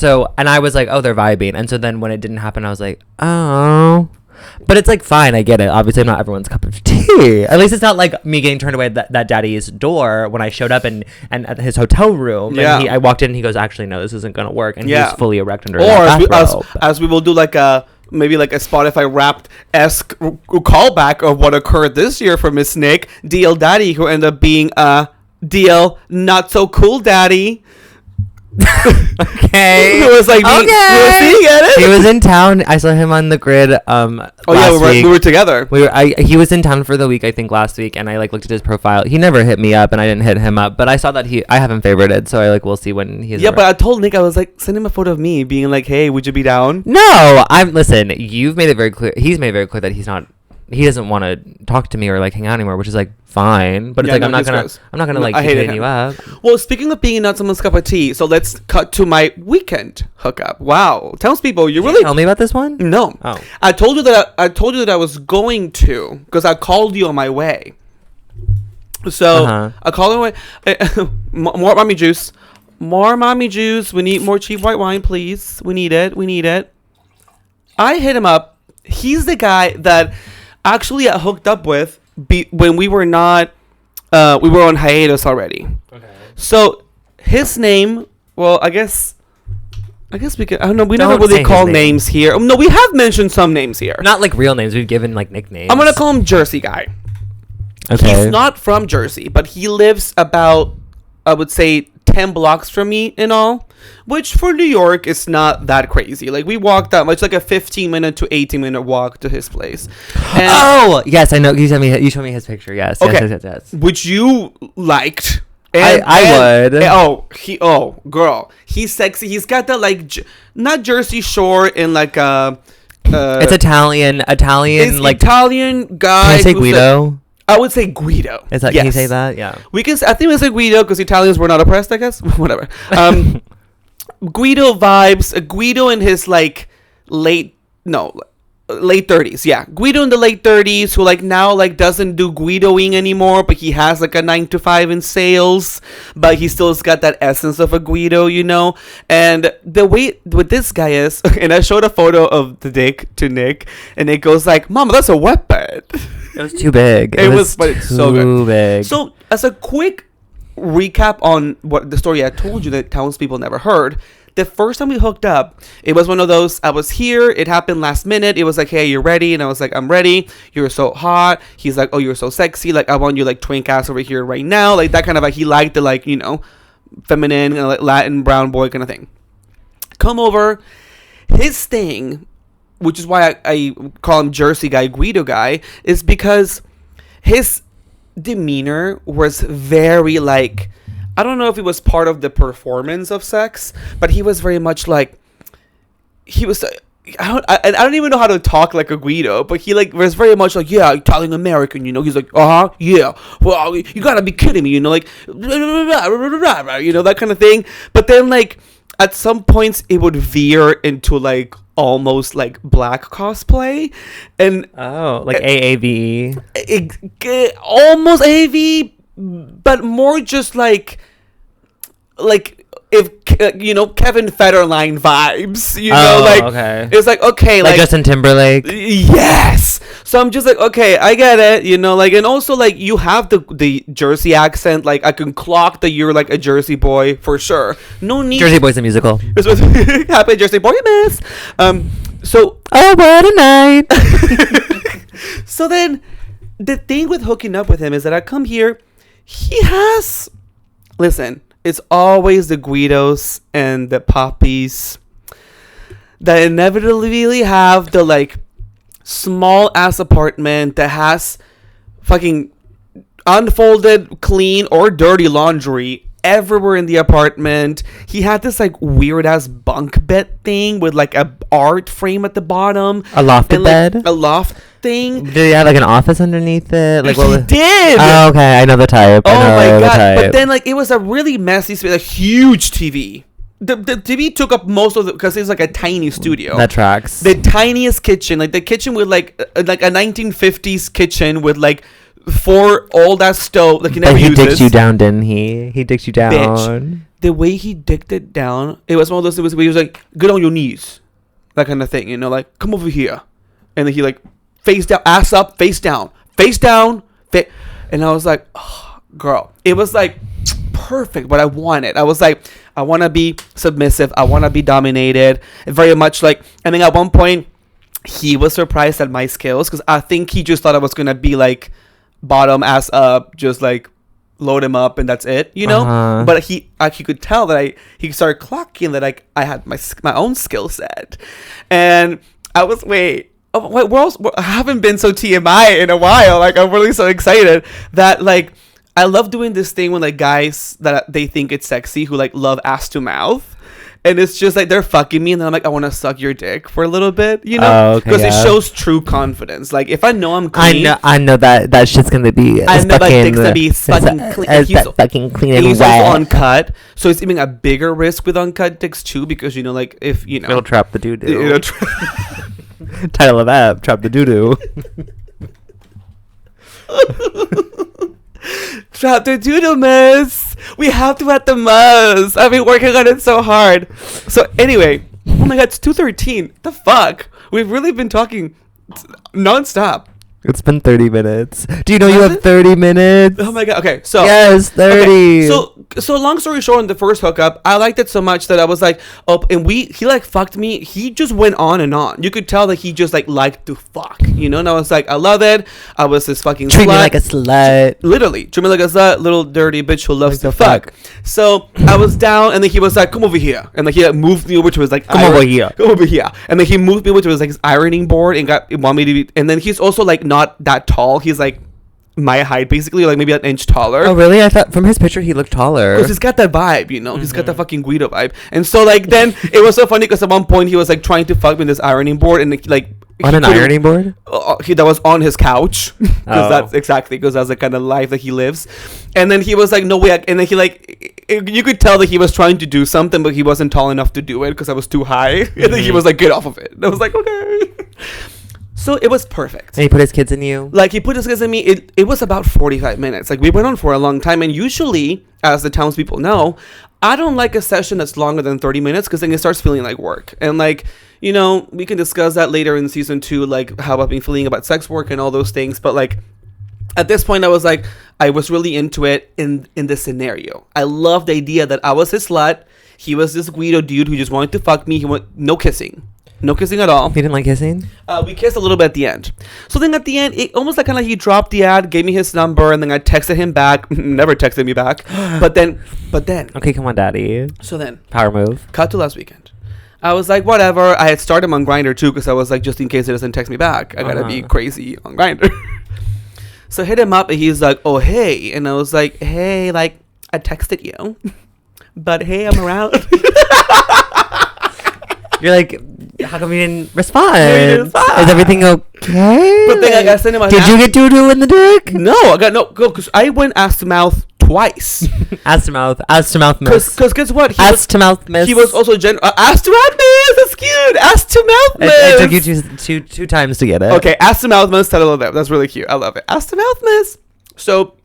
I was like, oh, they're vibing, and so then when it didn't happen, I was like, oh. But it's like fine, I get it. Obviously, I'm not everyone's cup of tea. At least it's not like me getting turned away at that daddy's door when I showed up and at his hotel room. Yeah. And I walked in and he goes, actually, no, this isn't gonna work. And he was fully erect under that bathrobe. As we will do like maybe like a Spotify Wrapped-esque callback of what occurred this year for Miss Nick, DL Daddy, who ended up being DL Not So Cool Daddy. Okay. It was like, He was in town. I saw him on the grid. We were together. He was in town for the week, I think, last week, and I like looked at his profile. He never hit me up, and I didn't hit him up. But I saw that I haven't favorited, so I like we'll see when he's. Yeah, but I told Nick, I was like, send him a photo of me, being like, hey, would you be down? No, listen. You've made it very clear. He's made it very clear that he's not. He doesn't want to talk to me or like hang out anymore, which is like fine. But it's like I'm not gonna like keep hitting you up. Well, speaking of being not someone's cup of tea, so let's cut to my weekend hookup. Wow, Townspeople, you really tell me about this one? No. Oh, I told you that I was going to because I called you on my way. So I called on my way. More mommy juice. More mommy juice. We need more cheap white wine, please. We need it. I hit him up. He's the guy that actually I hooked up with when we were not we were on hiatus already. Okay. So his name, well, I guess we can. I don't know. We never really call names here. No, we have mentioned some names here. Not like real names. We've given like nicknames. I'm gonna call him Jersey Guy. Okay. He's not from Jersey, but he lives about, I would say, 10 blocks from me in all, which for New York is not that crazy. Like we walked that much, like a 15-minute to 18-minute walk to his place. And yes, I know. You showed me his picture. Yes. Okay. Yes. Which you liked. I would. Girl, he's sexy. He's got that like not Jersey Shore in like a. It's Italian it's like Italian guy. Can I say Guido? I would say Guido. Is that? Yes. Can you say that? Yeah. I think we say Guido because Italians were not oppressed, I guess. Whatever. Guido vibes. Guido in his like late 30s. Yeah, Guido in the late 30s who like now like doesn't do Guidoing anymore, but he has like a 9 to 5 in sales, but he still's got that essence of a Guido, you know. And the way with this guy is, and I showed a photo of the dick to Nick, and Nick goes like, "Mama, that's a weapon." It was too big. It was but it's so good. Too big. So as a quick recap on what the story I told you that townspeople never heard. The first time we hooked up, it was one of those, I was here, it happened last minute. It was like, hey, you're ready? And I was like, I'm ready. You're so hot. He's like, oh, you're so sexy. Like, I want you, like, twink ass over here right now. Like, that kind of, like, he liked the, like, you know, feminine, like, Latin brown boy kind of thing. Come over. His thing, which is why I call him Jersey Guy, Guido Guy, is because his demeanor was very, like, I don't know if it was part of the performance of sex, but he was very much like, he was, I don't even know how to talk like a Guido, but he like was very much like, yeah, Italian American, you know. He's like, yeah, well, you gotta be kidding me, you know, like, you know, that kind of thing. But then like at some points it would veer into like almost like black cosplay, and like AAVE, almost AAVE. But more just like if you know, Kevin Federline vibes, you know, like okay. It's like okay, like Justin Timberlake. Yes. So I'm just like, okay, I get it, you know, like, and also like you have the Jersey accent, like I can clock that you're like a Jersey boy for sure. No need. Jersey Boy's a musical. Happy Jersey Boy, miss. So oh, what a night. So then the thing with hooking up with him is that I come here. He has, listen, it's always the Guidos and the Poppies that inevitably have the like small ass apartment that has fucking unfolded, clean or dirty laundry everywhere in the apartment. He had this like weird ass bunk bed thing with like a art frame at the bottom, a lofted bed, a loft thing. Did he have like an office underneath it? Like he did. Oh, okay, I know the type. Oh my god! But then like it was a really messy space, a huge TV. The TV took up most of the, because it's like a tiny studio. That tracks. The tiniest kitchen, like the kitchen with like a 1950s kitchen with like 4 old ass stove like he never uses. He dicked you down, didn't he? He dicked you down. Bitch. The way he dicked it down, it was one of those things where he was like, get on your knees, that kind of thing, you know, like come over here, and then he like face down, ass up, face down, and I was like, oh, girl, it was like perfect what I wanted. I was like, I want to be submissive, I want to be dominated, very much like. And then at one point he was surprised at my skills because I think he just thought I was gonna be like bottom ass up, just like load him up and that's it, you know. But he could tell that he started clocking that I had my own skill set, and I was wait, I haven't been so TMI in a while. Like, I'm really so excited that, like, I love doing this thing when, like, guys that they think it's sexy who, like, love ass to mouth. And it's just like they're fucking me, and then I'm like, I want to suck your dick for a little bit, you know, because it shows true confidence. Like, if I know I'm clean, I know that shit's gonna be. I know that dick's gonna be fucking clean. Fucking clean and he's wet. also uncut, so it's even a bigger risk with uncut dicks too, because you know, like, if you know, it'll trap the doo doo. you know, Title of app: Trap the doo doo. Trap the doodle miss. We have to at the muss. I've been working on it so hard. So anyway, oh my god, it's 2:13. The fuck? We've really been talking nonstop. It's been 30 minutes. Do you know you have 30 minutes? Oh my god. Okay, so yes, 30. Okay, so long story short, on the first hookup, I liked it so much that I was like, oh, and he like fucked me. He just went on and on. You could tell that he just like liked to fuck, you know. And I was like, I love it. I was this fucking treat slut. me like a slut. Literally, treat me like a slut, little dirty bitch who loves to fuck. So I was down, and then he was like, come over here, and like he like, moved me over to his like come over here, and then he moved me over to his like his ironing board and wanted me to be, and then he's also like not that tall. He's like my height, basically, like maybe an inch taller. Oh really? I thought from his picture he looked taller. Because he's got that vibe, you know. He's got that fucking Guido vibe. And so like then it was so funny because at one point he was like trying to fuck me in this ironing board, and like on an ironing board. That was on his couch, because that's exactly because that's the kind of life that he lives. And then he was like, no way, and then he like, you could tell that he was trying to do something, but he wasn't tall enough to do it because I was too high. And then he was like, get off of it. And I was like, okay. So it was perfect. And he put his kids in you? Like, he put his kids in me. It was about 45 minutes. Like, we went on for a long time. And usually, as the townspeople know, I don't like a session that's longer than 30 minutes because then it starts feeling like work. And, like, you know, we can discuss that later in season 2, like, how I've been feeling about sex work and all those things. But, like, at this point, I was like, I was really into it in this scenario. I loved the idea that I was his slut. He was this Guido dude who just wanted to fuck me. No kissing. No kissing at all. He didn't like kissing? We kissed a little bit at the end. So then at the end, it almost like kind of like he dropped the ad, gave me his number, and then I texted him back. Never texted me back. But then. Okay, come on, daddy. So then. Power move. Cut to last weekend. I was like, whatever. I had started him on Grindr too, because I was like, just in case he doesn't text me back, I gotta be crazy on Grindr. So I hit him up, and he's like, oh, hey. And I was like, hey, like, I texted you. But hey, I'm around. You're like, how come you didn't respond? Is everything okay? But then I sent him Did you get doo-doo in the dick? No, I got no, because I went ass to mouth twice. Ass to mouth miss. Because guess what? Ass to mouth miss. He was also ass to mouth miss. That's cute. Ass to mouth miss. It took you two times to get it. Okay, ass to mouth miss. Title of that. That's really cute. I love it. Ass to mouth miss. So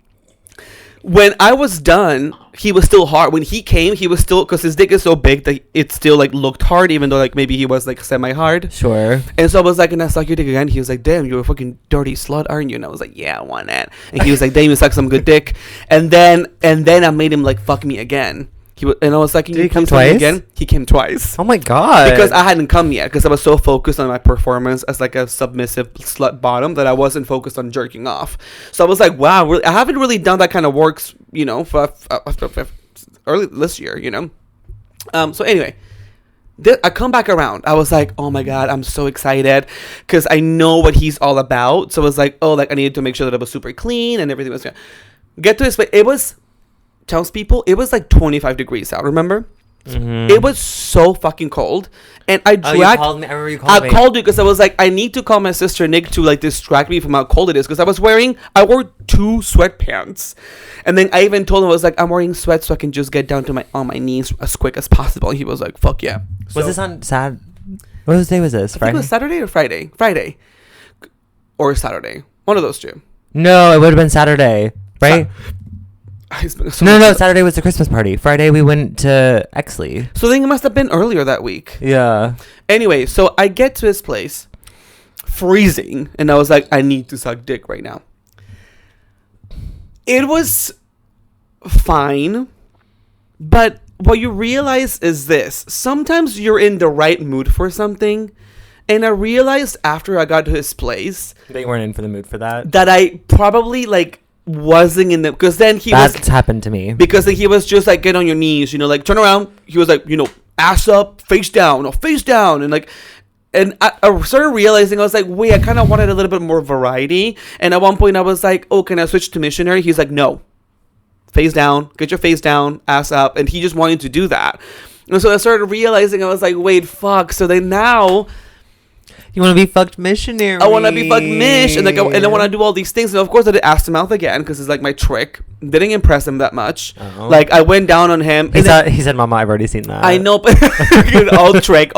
when I was done, he was still hard. When he came, he was still, because his dick is so big that it still like looked hard, even though like maybe he was like semi-hard. Sure. And so I was like, and I suck your dick again. He was like, damn, you're a fucking dirty slut, aren't you? And I was like, yeah, I want that. And he was like, damn, you suck some good dick. And then I made him like fuck me again. And I was like, can Did you he come twice? again? He came twice. Oh my god! Because I hadn't come yet. Because I was so focused on my performance as like a submissive slut bottom that I wasn't focused on jerking off. So I was like, wow, I haven't really done that kind of works, you know, for early this year, you know. So anyway, I come back around. I was like, oh my god, I'm so excited because I know what he's all about. So I was like, oh, like I needed to make sure that it was super clean and everything was good. Get to this, but it was. Townspeople, it was like 25 degrees out, remember? Mm-hmm. It was so fucking cold. And I dragged... you called me. I remember you called me. I called you because I was like, I need to call my sister Nick to like distract me from how cold it is. Because I wore 2 sweatpants. And then I even told him, I was like, I'm wearing sweats so I can just get down to on my knees as quick as possible. And he was like, fuck yeah. Was this on Saturday? What day was this? Friday? I think it was Saturday or Friday. Friday. Or Saturday. One of those two. No, it would have been Saturday. Right? No, Saturday was the Christmas party. Friday we went to Exley. So then it must have been earlier that week. Yeah. Anyway, so I get to his place, freezing, and I was like, I need to suck dick right now. It was fine, but what you realize is this. Sometimes you're in the right mood for something, and I realized after I got to his place... They weren't in for the mood for that? That I probably, like... wasn't in the, because then That's happened to me. because then he was just like, get on your knees, you know, like turn around. He was like, you know, ass up, face down, no, face down, and like. And I started realizing, I was like, wait, I kind of wanted a little bit more variety. And at one point I was like, oh, can I switch to missionary? He's like, no. Face down, get your face down, ass up. And he just wanted to do that. And so I started realizing, I was like, wait, fuck. So then now... You want to be fucked missionary. I want to be fucked mish. And like, and I want to do all these things. And of course I did ass him out again, because it's like my trick. Didn't impress him that much. Oh. Like, I went down on him. He said, Mama, I've already seen that. I know, but old trick.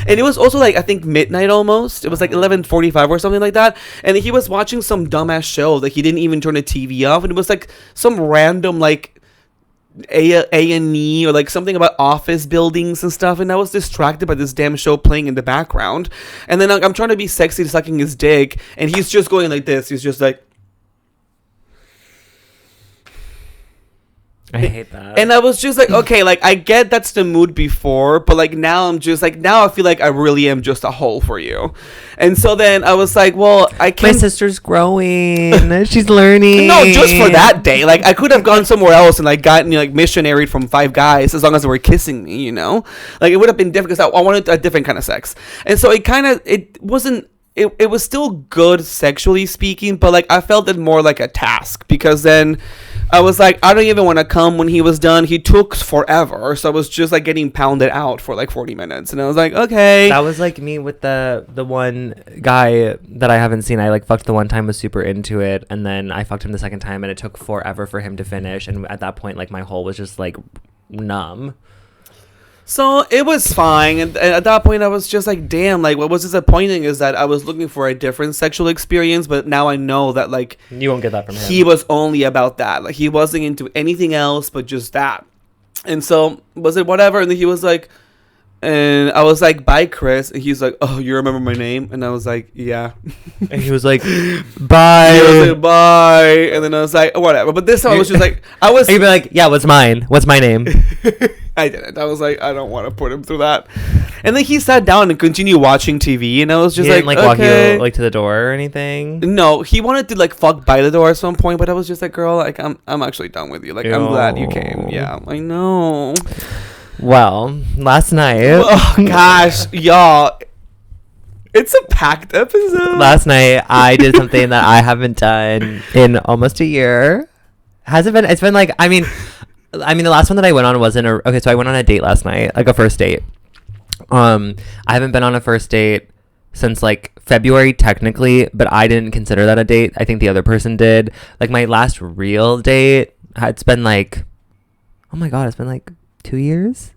And it was also like, I think midnight almost. It was like 11:45 or something like that. And he was watching some dumbass show. Like, he didn't even turn the TV off. And it was like some random like A&E or like something about office buildings and stuff. And I was distracted by this damn show playing in the background. And then I'm trying to be sexy sucking his dick. And he's just going like this. He's just like... I hate that. And I was just like, okay, like, I get that's the mood before, but like now I'm just like, now I feel like I really am just a hole for you. And so then I was like, well, I can't. My sister's growing. She's learning. No, just for that day. Like, I could have gone somewhere else and like gotten, you know, like missionaried from 5 guys as long as they were kissing me, you know? Like, it would have been different because I wanted a different kind of sex. And so it wasn't. It was still good sexually speaking, but like I felt it more like a task, because then I was like, I don't even want to come when he was done. He took forever, so I was just like getting pounded out for like 40 minutes, and I was like, okay. That was like me with the one guy that I haven't seen. I like fucked the one time, was super into it, and then I fucked him the second time, and it took forever for him to finish, and at that point, like my hole was just like numb. So it was fine, and at that point I was just like, damn, like what was disappointing is that I was looking for a different sexual experience, but now I know that like you won't get that from him. He was only about that. Like, he wasn't into anything else but just that. And so was it whatever, and then he was like, and I was like, bye, Chris. And he's like, oh, you remember my name? And I was like, yeah. And he was like, bye. He was like, bye. And then I was like, oh, whatever. But this time I was just like, You'd be like, yeah, what's mine? What's my name? I didn't. I was like, I don't want to put him through that. And then he sat down and continued watching TV. And I was just like okay. Walk you like to the door or anything? No, he wanted to like fuck by the door at some point. But I was just like, girl, like I'm actually done with you. Like, I'm glad you came. Yeah, I know. Well, last night. Oh, gosh, y'all. It's a packed episode. Last night, I did something that I haven't done in almost a year. Has it been? It's been like, I mean, the last one that I went on wasn't okay, so I went on a date last night, like a first date. I haven't been on a first date since like February technically, but I didn't consider that a date. I think the other person did. Like, my last real date, it's been like, oh my God, it's been like 2 years.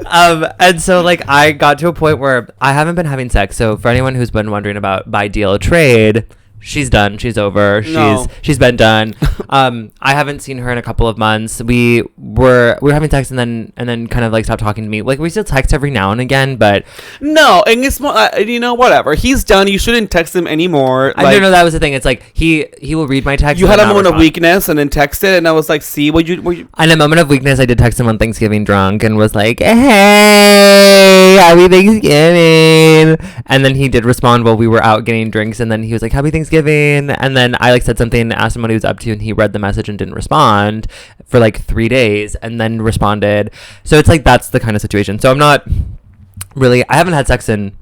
And so like I got to a point where I haven't been having sex. So for anyone who's been wondering about buy deal trade, she's done. She's over. She's been done. I haven't seen her in a couple of months. We were having sex and then kind of like stopped talking to me. Like, we still text every now and again, but no. And it's more, you know, whatever. He's done. You shouldn't text him anymore. I don't know. That was the thing. It's like he will read my text. You had a moment of weakness and then texted, and I was like, see what you. In a moment of weakness, I did text him on Thanksgiving drunk and was like, hey, happy Thanksgiving. And then he did respond while we were out getting drinks, and then he was like, happy Thanksgiving. And then I like said something, asked him what he was up to, and he read the message and didn't respond for like 3 days, and then responded. So it's like, that's the kind of situation. So I'm not really, I haven't had sex in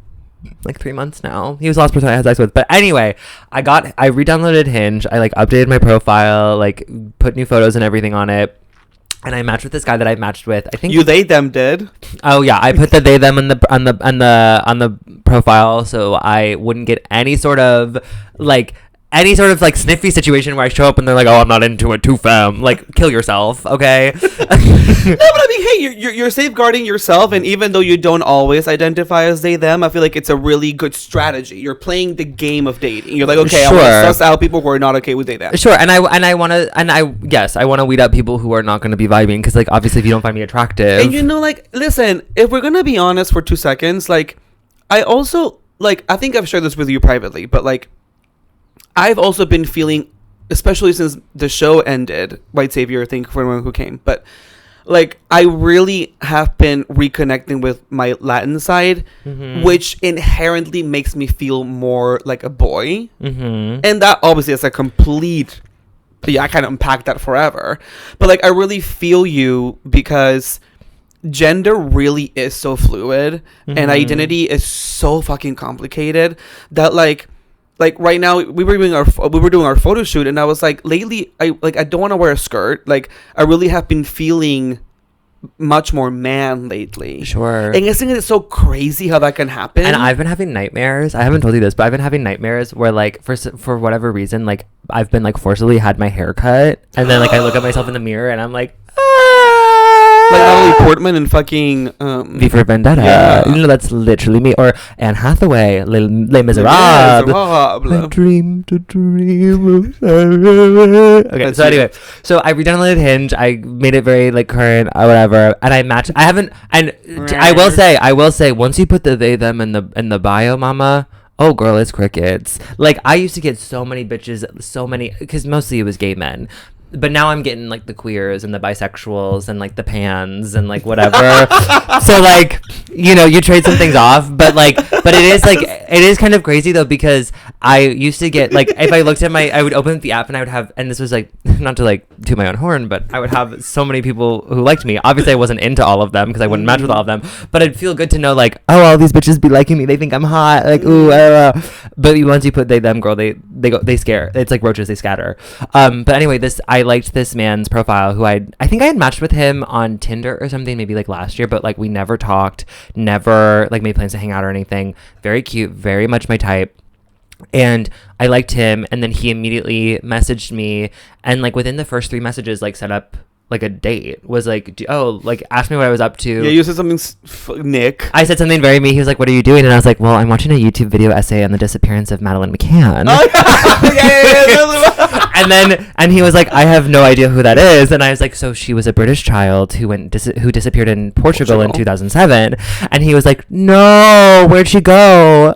like 3 months now. He was the last person I had sex with. But anyway, I re-downloaded Hinge. I like updated my profile, like put new photos and everything on it. And I matched with this guy that I matched with. I think they them did. Oh yeah, I put the they them on the profile, so I wouldn't get any sort of like sniffy situation where I show up and they're like, oh, I'm not into it, too femme. Like, kill yourself, okay? No, but I mean, hey, you're safeguarding yourself, and even though you don't always identify as they them, I feel like it's a really good strategy. You're playing the game of dating. You're like, okay, sure. I want to suss out people who are not okay with they them. Sure, and I want to weed out people who are not going to be vibing, because like, obviously, if you don't find me attractive, and you know, like, listen, if we're gonna be honest for 2 seconds, like, I also like, I think I've shared this with you privately, but like, I've also been feeling, especially since the show ended, White Savior, I think, for anyone who came, but like I really have been reconnecting with my Latin side, which inherently makes me feel more like a boy. And that obviously is a complete, I can't unpack that forever. But like I really feel you, because gender really is so fluid and identity is so fucking complicated that like right now we were doing our photo shoot, and I was like, lately I don't want to wear a skirt. Like I really have been feeling much more man lately. Sure. And I think it's so crazy how that can happen. And I've been having nightmares. I haven't told you this, but I've been having nightmares where like for whatever reason, like I've been like forcibly had my hair cut, and then like I look at myself in the mirror and I'm like, like Natalie Portman and fucking V for Vendetta. Yeah. You know, that's literally me. Or Anne Hathaway, Les Miserables. I dream to dream of Okay, That's so you. anyway, so I re-downloaded Hinge. I made it very like current or whatever, and I matched. I haven't, and I will say, once you put the they them in the bio, mama. Oh, girl, it's crickets. Like, I used to get so many bitches, because mostly it was gay men. But now I'm getting, like, the queers and the bisexuals and, like, the pans and, like, whatever. So, like, you know, you trade some things off. But it is kind of crazy, though, because I used to get, like, if I looked at I would open the app and I would have, and this was, like, not to, like, toot my own horn, but I would have so many people who liked me. Obviously, I wasn't into all of them because I wouldn't match with all of them. But it'd feel good to know, like, oh, all these bitches be liking me. They think I'm hot. Like, ooh, But once you put they, them, girl, they scare. It's like roaches, they scatter. But anyway, I liked this man's profile who I think I had matched with him on Tinder or something, maybe like last year, but like we never talked, never like made plans to hang out or anything. Very cute, very much my type. And I liked him, and then he immediately messaged me, and like within the first 3 messages, like set up like a date. Was like, asked me what I was up to. Yeah, you said something, Nick. I said something very me. He was like, "What are you doing?" And I was like, "Well, I'm watching a YouTube video essay on the disappearance of Madeleine McCann." And he was like, "I have no idea who that is." And I was like, "So she was a British child who disappeared in Portugal in 2007." And he was like, "No, where'd she go?"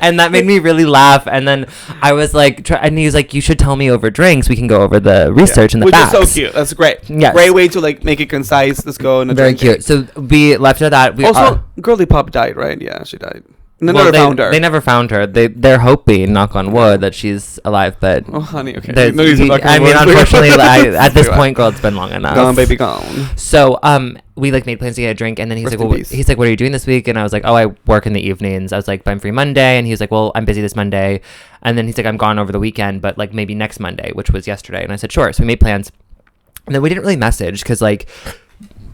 And that made me really laugh. And then I was like, and he was like, "You should tell me over drinks. We can go over the research and the facts." Which is so cute. That's great. Yes. Great way to like make it concise. Let's go. Very cute. So we left it at that. Also, Girly Pop died, right? Yeah, she died. And Well, never found her. They never found her. They're hoping, knock on wood, that she's alive. But Oh, honey. Okay. Unfortunately, at this point, girl, it's been long enough. Gone, baby, gone. So, we like made plans to get a drink, and then he's Rest like, in "Well, peace. he's like, what are you doing this week?" And I was like, "Oh, I work in the evenings." I was like, "But I'm free Monday," and he was like, "Well, I'm busy this Monday," and then he's like, "I'm gone over the weekend, but like maybe next Monday," which was yesterday. And I said, "Sure." So we made plans, and then we didn't really message because like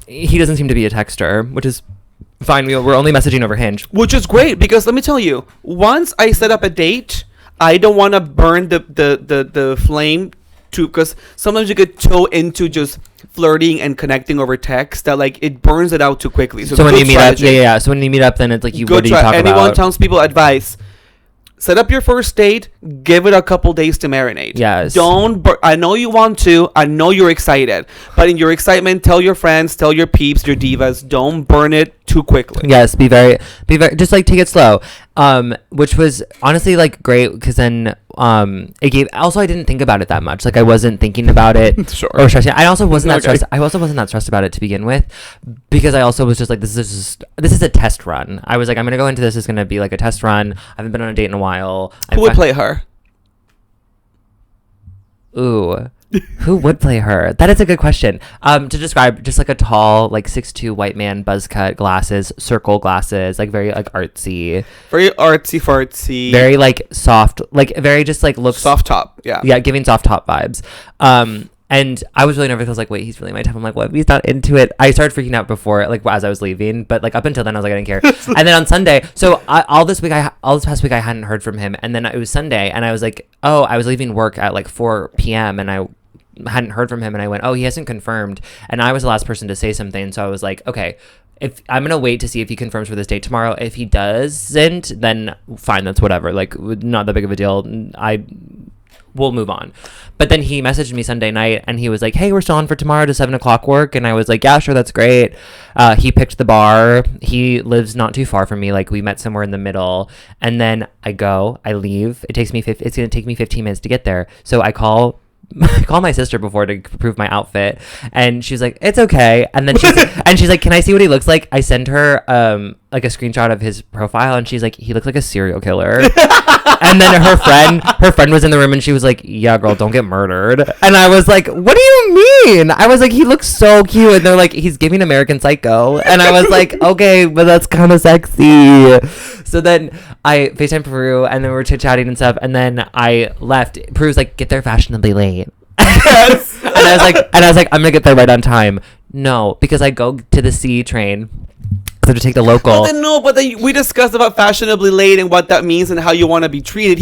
he doesn't seem to be a texter, which is fine. We're only messaging over Hinge. Which is great, because let me tell you, once I set up a date, I don't want to burn the flame too, because sometimes you get so into just flirting and connecting over text that like it burns it out too quickly. So when you meet up, yeah. So when you meet up, then it's like what do you talk about? Townspeople advice: set up your first date, give it a couple days to marinate. Yes. I know you want to. I know you're excited. But in your excitement, tell your friends, tell your peeps, your divas, don't burn it too quickly. Yes, be very, just like take it slow. Which was honestly like great, because then it gave. Also, I didn't think about it that much. Like I wasn't thinking about it Sure. or stressing. I also wasn't that Okay. stressed. I also wasn't that stressed about it to begin with, because I also was just like, this is a test run. I was like, I'm gonna go into this. It's gonna be like a test run. I haven't been on a date in a while. Who would play her? Ooh. Who would play her? That is a good question. To describe, just like a tall, like 6'2" white man, buzz cut, glasses, circle glasses, like very like artsy. Very artsy fartsy. Very like soft, like very just like looks soft top. Yeah. Yeah, giving soft top vibes. And I was really nervous. I was like, wait, he's really my type. I'm like, what if he's not into it? I started freaking out before, like as I was leaving, but like up until then, I was like, I didn't care. And then on Sunday, so all this past week, I hadn't heard from him. And then it was Sunday, and I was like, oh, I was leaving work at like 4 p.m. and I hadn't heard from him, and I went, oh, he hasn't confirmed. And I was the last person to say something, so I was like, okay, if I'm gonna wait to see if he confirms for this date tomorrow. If he doesn't, then fine, that's whatever. Like, not that big of a deal. We'll move on. But then he messaged me Sunday night, and he was like, hey, we're still on for tomorrow to 7 o'clock work. And I was like, yeah, sure, that's great. He picked the bar. He lives not too far from me. Like, we met somewhere in the middle. And then I leave. It's going to take me 15 minutes to get there. So I call called my sister before to prove my outfit, and she's like, it's okay. And then she's like, can I see what he looks like? I send her like a screenshot of his profile, and she's like, he looks like a serial killer. And then her friend was in the room, and she was like, yeah, girl, don't get murdered. And I was like, what do you mean? I was like, he looks so cute. And they're like, he's giving American Psycho. And I was like, okay, but that's kind of sexy. So then I FaceTime Peru, and then we were chit-chatting and stuff, and then I left. Peru's like, get there fashionably late. Yes. and I was like, I'm gonna get there right on time. No, because I go to the C train. So to take the local. But then we discussed about fashionably late and what that means and how you want to be treated.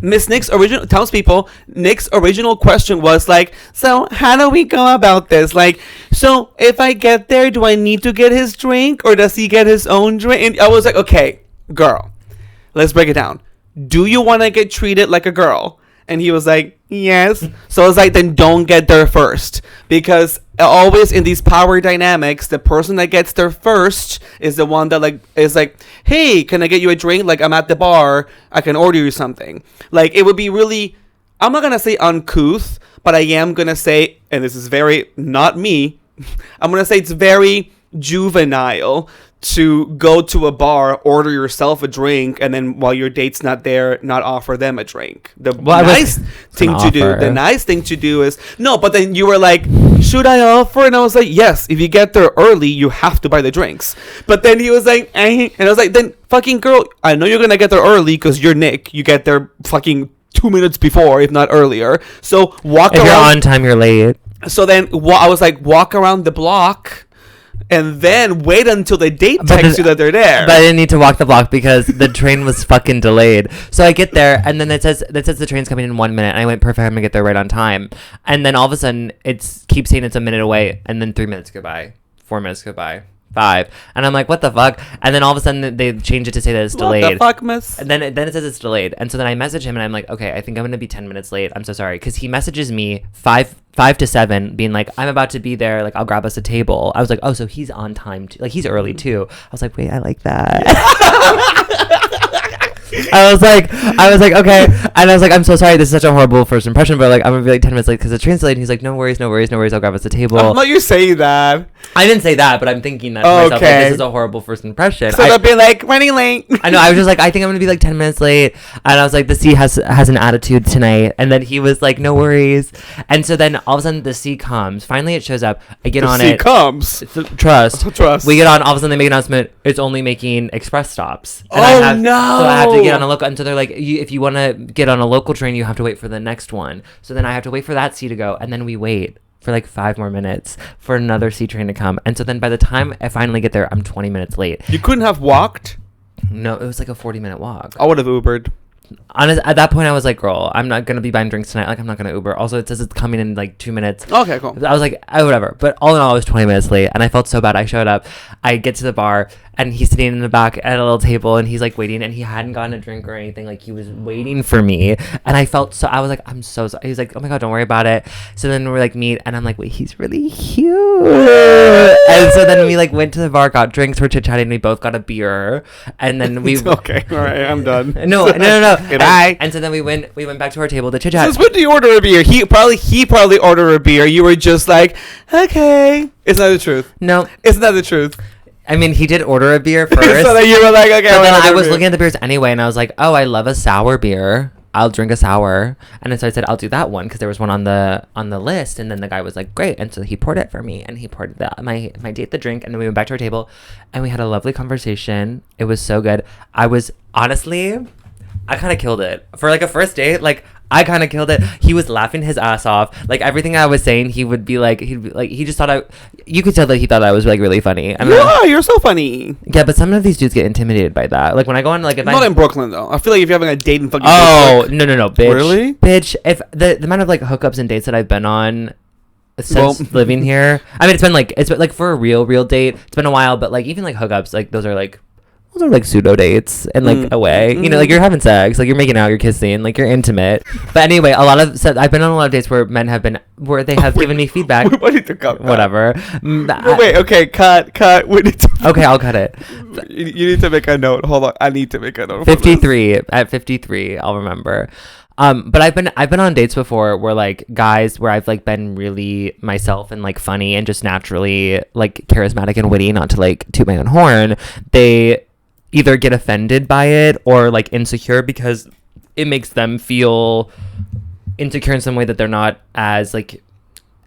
Miss Nick's original Townspeople. Nick's original question was like, so how do we go about this? Like, so if I get there, do I need to get his drink or does he get his own drink? And I was like, okay, girl, let's break it down. Do you want to get treated like a girl? And he was like, yes. So I was like, then don't get there first. Because always in these power dynamics, the person that gets there first is the one that is like, hey, can I get you a drink? Like, I'm at the bar. I can order you something. Like, it would be really, I'm not going to say uncouth, but I am going to say, and this is very not me, I'm going to say it's very juvenile to go to a bar, order yourself a drink, and then while your date's not there, not offer them a drink. The nice thing to do is no. But then you were like, should I offer? And I was like, yes. If you get there early, you have to buy the drinks. But then he was like, and I was like, then fucking girl, I know you're gonna get there early because you're Nick. You get there fucking 2 minutes before, if not earlier. So walk. If around. You're on time, you're late. So then I was like, walk around the block. And then wait until the date texts you that they're there. But I didn't need to walk the block because the train was fucking delayed. So I get there, and then it says the train's coming in 1 minute. And I went, perfect, I'm going to get there right on time. And then all of a sudden, it keeps saying it's a minute away. And then 3 minutes go by. 4 minutes go by. 5. And I'm like, what the fuck? And then all of a sudden, they change it to say that it's delayed. What the fuck, miss? And then it says it's delayed. And so then I message him, and I'm like, okay, I think I'm going to be 10 minutes late. I'm so sorry. Because he messages me 5 to 7 being like, I'm about to be there, like I'll grab us a table. I was like, oh, so he's on time too. Like he's early too. I was like, wait, I like that. I was like, okay. And I was like, I'm so sorry, this is such a horrible first impression, but like I'm gonna be like 10 minutes late because the train's delayed. And he's like, no worries, I'll grab us a table. I'm not you saying that. I didn't say that, but I'm thinking that to myself, like, this is a horrible first impression. So they'll be like, running late. I know, I was just like, I think I'm gonna be like 10 minutes late. And I was like, the C has an attitude tonight. And then he was like, no worries. And so then all of a sudden the C comes. Finally it shows up. I get on it. The C comes. Trust. We get on, all of a sudden they make an announcement, it's only making express stops. And no. So I have to get on a local, and so they're like, if you want to get on a local train, you have to wait for the next one. So then I have to wait for that C to go, and then we wait for like 5 more minutes for another C train to come. And so then by the time I finally get there, I'm 20 minutes late. You couldn't have walked? No, it was like a 40-minute walk. I would have Ubered. At that point, I was like, girl, I'm not going to be buying drinks tonight. Like, I'm not going to Uber. Also, it says it's coming in like 2 minutes. Okay, cool. I was like, oh, whatever. But all in all, I was 20 minutes late, and I felt so bad. I showed up. I get to the bar, and he's sitting in the back at a little table, and he's like waiting, and he hadn't gotten a drink or anything. Like, he was waiting for me. And I felt so, I was like, I'm so sorry. He's like, oh my God, don't worry about it. So then we're like, meet, and I'm like, wait, he's really cute. And so then we like went to the bar, got drinks, we're chit-chatting, we both got a beer. And then we... Okay, all right, I'm done. No. And so then we went back to our table to chit-chat. Since when do you order a beer? He probably ordered a beer. You were just like, okay. Isn't that the truth? No. Isn't that the truth? I mean, he did order a beer first. So then you were like, okay. But then I was looking at the beers anyway, and I was like, oh, I love a sour beer. I'll drink a sour. And then so I said, I'll do that one, because there was one on the list. And then the guy was like, great. And so he poured it for me, and he poured my date the drink, and then we went back to our table, and we had a lovely conversation. It was so good. I kind of killed it. For like a first date, like I kind of killed it. He was laughing his ass off. Like everything I was saying, he just thought you could tell that he thought I was like really funny. Yeah, you're so funny. Yeah, but some of these dudes get intimidated by that. Like when I go on, like if not in Brooklyn though. I feel like if you're having a date in fucking no, bitch. Really? Bitch, if the amount of like hookups and dates that I've been on since living here, I mean, it's been like for a real date, it's been a while, but like even like hookups, like those are like pseudo dates in like a way, you know, like you're having sex, like you're making out, you're kissing, like you're intimate. But anyway, I've been on a lot of dates where men have been, where they have given me feedback. We need to cut whatever. Wait, okay, cut. Okay, I'll cut it. You need to make a note. Hold on, I need to make a note. 53 at 53, I'll remember. But I've been on dates before where like guys where I've like been really myself and like funny and just naturally like charismatic and witty, not to like toot my own horn. They either get offended by it or like insecure because it makes them feel insecure in some way that they're not as like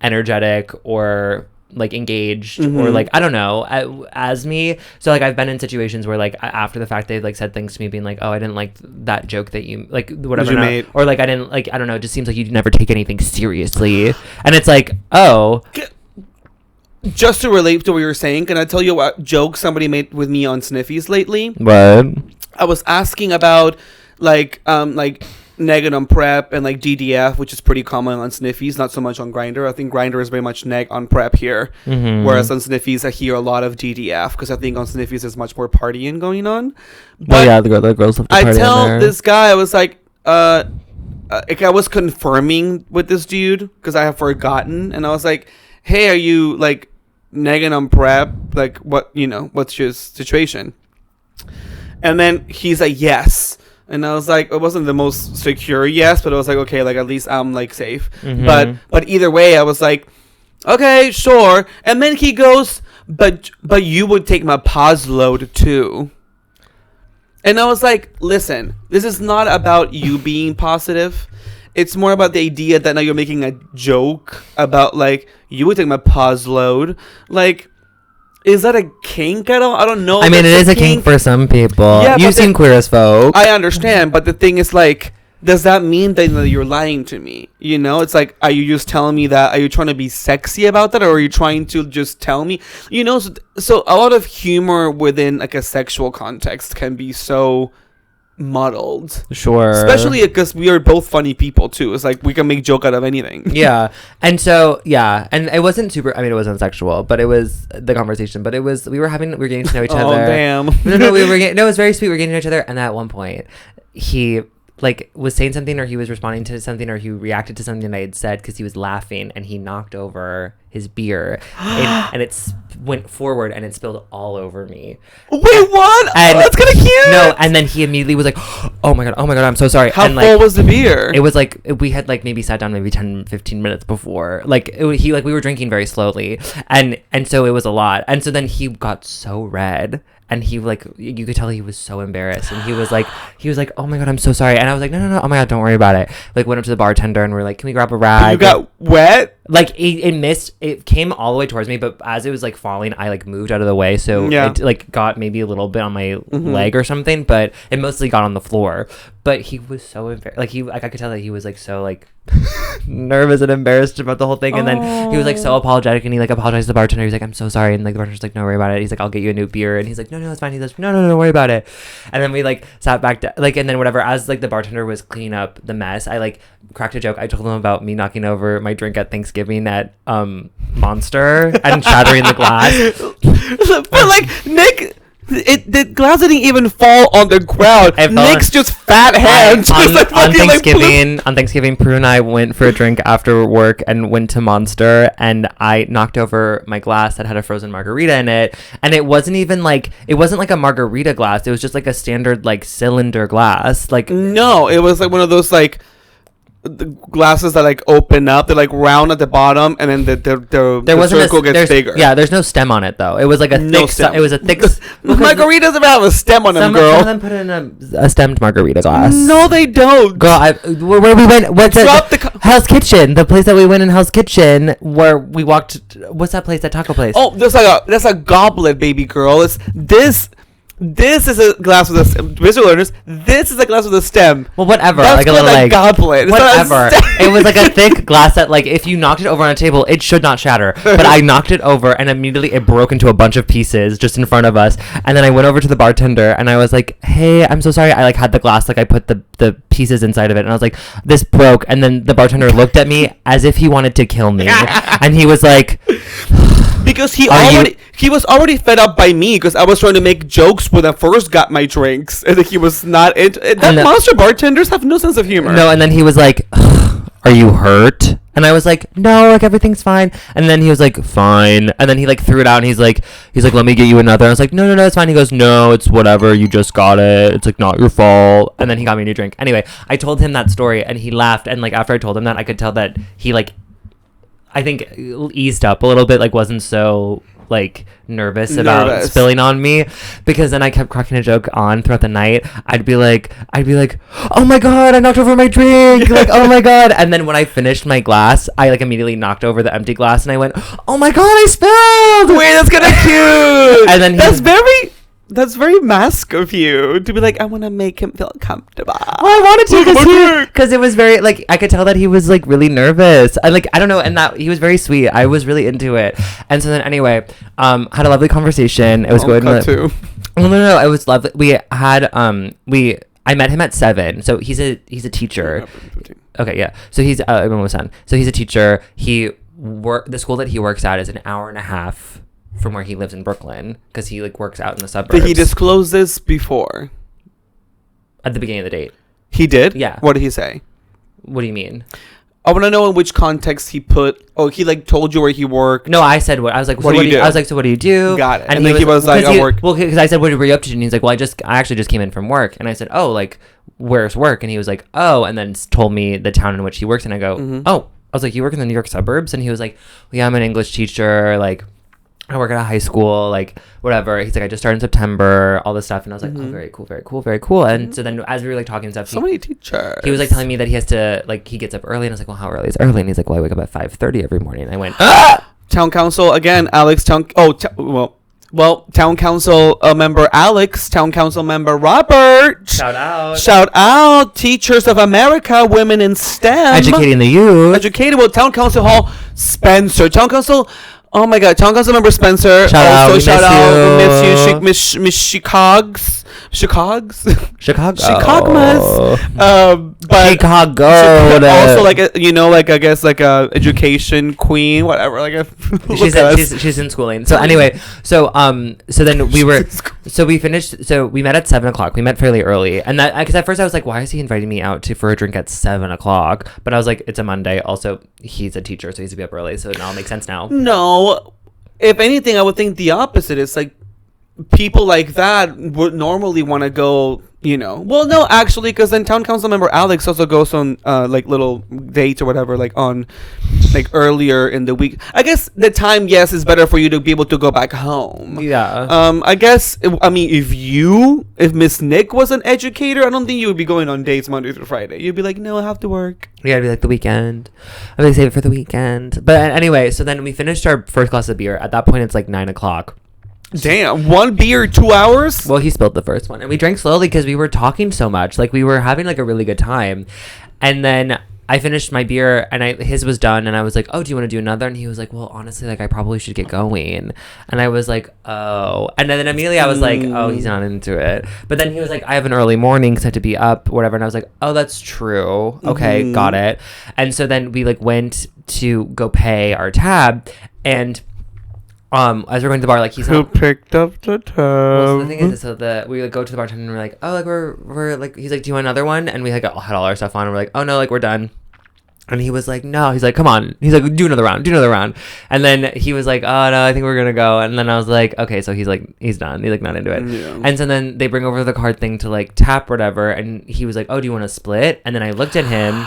energetic or like engaged or like I don't know as me. So like I've been in situations where like after the fact they've like said things to me being like, oh, I didn't like that joke that you like whatever you made. or like I didn't like, I don't know, it just seems like you never take anything seriously. And it's like, oh, just to relate to what you were saying, can I tell you what joke somebody made with me on Sniffies lately? what? I was asking about like neg on prep and like DDF, which is pretty common on Sniffies, not so much on Grindr. I think Grindr is very much neg on prep here, whereas on Sniffies I hear a lot of DDF because I think on Sniffies there's much more partying going on. But oh yeah, the girls love to party. I tell on there. this guy, I was like I was confirming with this dude because I have forgotten, and I was like, hey, are you like negging on prep? Like what, you know, what's your situation? And then he's like, yes. And I was like, it wasn't the most secure yes, but I was like, okay, like at least I'm like safe. But either way, I was like, okay, sure. And then he goes, but you would take my pause load too. And I was like, listen, this is not about you being positive. It's more about the idea that now you're making a joke about like you would take my pause load. Like, is that a kink at all? I don't know. I mean, it is a kink for some people. Yeah, you seem queer as folk. I understand, but the thing is, like, does that mean that you're lying to me? You know, it's like, are you just telling me that? Are you trying to be sexy about that, or are you trying to just tell me? You know, so a lot of humor within like a sexual context can be so muddled. Sure. Especially because we are both funny people too. It's like we can make joke out of anything. Yeah. And so yeah, and it wasn't super, I mean, it wasn't sexual, but it was the conversation, but it was, we were getting to know each other. Oh damn. No, it was very sweet. We were getting to know each other, and at one point he like was saying something, or he was responding to something, or he reacted to something I had said because he was laughing, and he knocked over his beer and it went forward and it spilled all over me. Wait, what? And that's kind of cute. No, and then he immediately was like, oh my god, I'm so sorry. How and, full was the beer? It was like we had like maybe sat down maybe 10-15 minutes before, like we were drinking very slowly, and so it was a lot, and so then he got so red. And he like, you could tell he was so embarrassed, and he was like, oh my god, I'm so sorry. And I was like, no, oh my god, don't worry about it. Like went up to the bartender and we're like, can we grab a rag? You got wet? Like it came all the way towards me, but as it was like falling, I like moved out of the way, so it like got maybe a little bit on my leg or something, but it mostly got on the floor. But he was so embarrassed. Like I could tell that he was like so like nervous and embarrassed about the whole thing. And then he was like so apologetic, and he like apologized to the bartender. He's like, I'm so sorry. And like the bartender's like, don't worry about it. He's like, I'll get you a new beer. And he's like, no, it's fine. He's like, no, don't worry about it. And then we like sat back down, like, and then whatever, as like the bartender was cleaning up the mess, I like cracked a joke. I told him about me knocking over my drink at Thanksgiving at Monster and shattering the glass. But like Nick, the glass didn't even fall on the ground. Nick's just fat hands. On Thanksgiving, Peru and I went for a drink after work and went to Monster, and I knocked over my glass that had a frozen margarita in it, and it wasn't like a margarita glass. It was just like a standard like cylinder glass. Like no, it was like one of those like the glasses that like open up. They're like round at the bottom, and then the circle gets bigger. Yeah, there's no stem on it though. It was like a thick stem. It was a thick. Margarita doesn't have a stem on them, girl. Some of them put in a stemmed margarita glass. No, they don't. Girl, where we went? What's Hell's Kitchen? The place that we went in Hell's Kitchen, where we walked. What's that place? That taco place? Oh, that's a goblet, baby girl. It's this. This is a glass with a visual learners. This is a glass with a stem. Well, whatever. That's like a little like goblet. Whatever. It was like a thick glass that, like, if you knocked it over on a table, it should not shatter. But I knocked it over, and immediately it broke into a bunch of pieces just in front of us. And then I went over to the bartender, and I was like, "Hey, I'm so sorry." I like had the glass, like I put the pieces inside of it, and I was like, "This broke." And then the bartender looked at me as if he wanted to kill me, and he was like. Because he was already fed up by me because I was trying to make jokes when I first got my drinks, and he was not into that. Monster bartenders have no sense of humor. No, and then he was like, are you hurt? And I was like, no, like everything's fine. And then he was like, fine. And then he like threw it out and he's like, let me get you another. I was like, no, it's fine. He goes, no, it's whatever. You just got it. It's like not your fault. And then he got me a new drink. Anyway, I told him that story and he laughed. And like after I told him that, I could tell that he like, I think eased up a little bit, like wasn't so like nervous about spilling on me, because then I kept cracking a joke on throughout the night. I'd be like, oh my god, I knocked over my drink, like oh my god. And then when I finished my glass, I like immediately knocked over the empty glass and I went, oh my god, I spilled. Wait, that's kind of cute. And then that's very mask of you to be like, I want to make him feel comfortable. Well, I wanted to because it was very like I could tell that he was like really nervous. I like I don't know, and that he was very sweet. I was really into it. And so then anyway, had a lovely conversation. It was good. Too. No, it was lovely. We had I met him at 7. So he's a teacher. Okay, yeah. So he's I'm almost done. So he's a teacher. The school that he works at is an hour and a half from where he lives in Brooklyn, because he like works out in the suburbs. Did he disclose this before? At the beginning of the date. He did? Yeah. What did he say? What do you mean? I want to know in which context he put. Oh, he like told you where he worked. No, I said what I was like. What do you do? I was like, so what do you do? Got it. And then he was like, I work. Well, because I said, what were you up to? And he's like, well, I actually just came in from work. And I said, oh, like, where's work? And he was like, oh, and then told me the town in which he works. And I go, oh, I was like, you work in the New York suburbs? And he was like, well, yeah, I'm an English teacher. Like, I work at a high school, like, whatever. He's like, I just started in September, all this stuff. And I was like, oh, very cool, very cool, very cool. And so then as we were, like, talking and stuff. So many teachers. He was, like, telling me that he has to, like, he gets up early. And I was like, well, how early is early? And he's like, well, I wake up at 5:30 every morning. And I went, Town council, again, Alex, town council member Alex, town council member Robert. Shout out. Teachers of America, women in STEM. Educating the youth. Well, town council hall, Spencer. Town council... Oh my god, town council member Spencer. Shout out. We miss you. Miss Chicago's. Chicago's. But Chicago. Also, like I guess like a education queen, whatever. Like she's in schooling. So anyway, so then we finished. So we met at 7:00. We met fairly early, and that because at first I was like, why is he inviting me out for a drink at 7:00? But I was like, it's a Monday. Also, he's a teacher, so he has to be up early. So it all makes sense now. No, if anything, I would think the opposite. It's like people like that would normally want to go, well, no, actually, because then town council member Alex also goes on like little dates or whatever, like on like earlier in the week. I guess the time, yes, is better for you to be able to go back home. Yeah. I guess, I mean, if Miss Nick was an educator, I don't think you would be going on dates Monday through Friday. You'd be like, no, I have to work. Yeah, it'd be like the weekend. I'm gonna save it for the weekend. But anyway, so then we finished our first glass of beer. At that point, it's like 9:00. Damn, 1 beer, 2 hours? Well, he spilled the first one. And we drank slowly because we were talking so much. Like, we were having, like, a really good time. And then I finished my beer, and his was done. And I was like, oh, do you want to do another? And he was like, well, honestly, like, I probably should get going. And I was like, oh. And then immediately I was like, oh, he's not into it. But then he was like, I have an early morning because I have to be up, whatever. And I was like, oh, that's true. Okay, got it. And so then we, like, went to go pay our tab. And... as we're going to the bar, like who picked up the tab? Well, so the thing is, we like go to the bartender and we're like, oh, like we're like, he's like, do you want another one? And we like had all our stuff on and we're like, oh no, like we're done. And he was like, no, he's like, come on. He's like, do another round. And then he was like, oh no, I think we're gonna go. And then I was like, okay, so he's like, he's done. He's like not into it. Yeah. And so then they bring over the card thing to like tap whatever, and he was like, oh, do you want to split? And then I looked at him.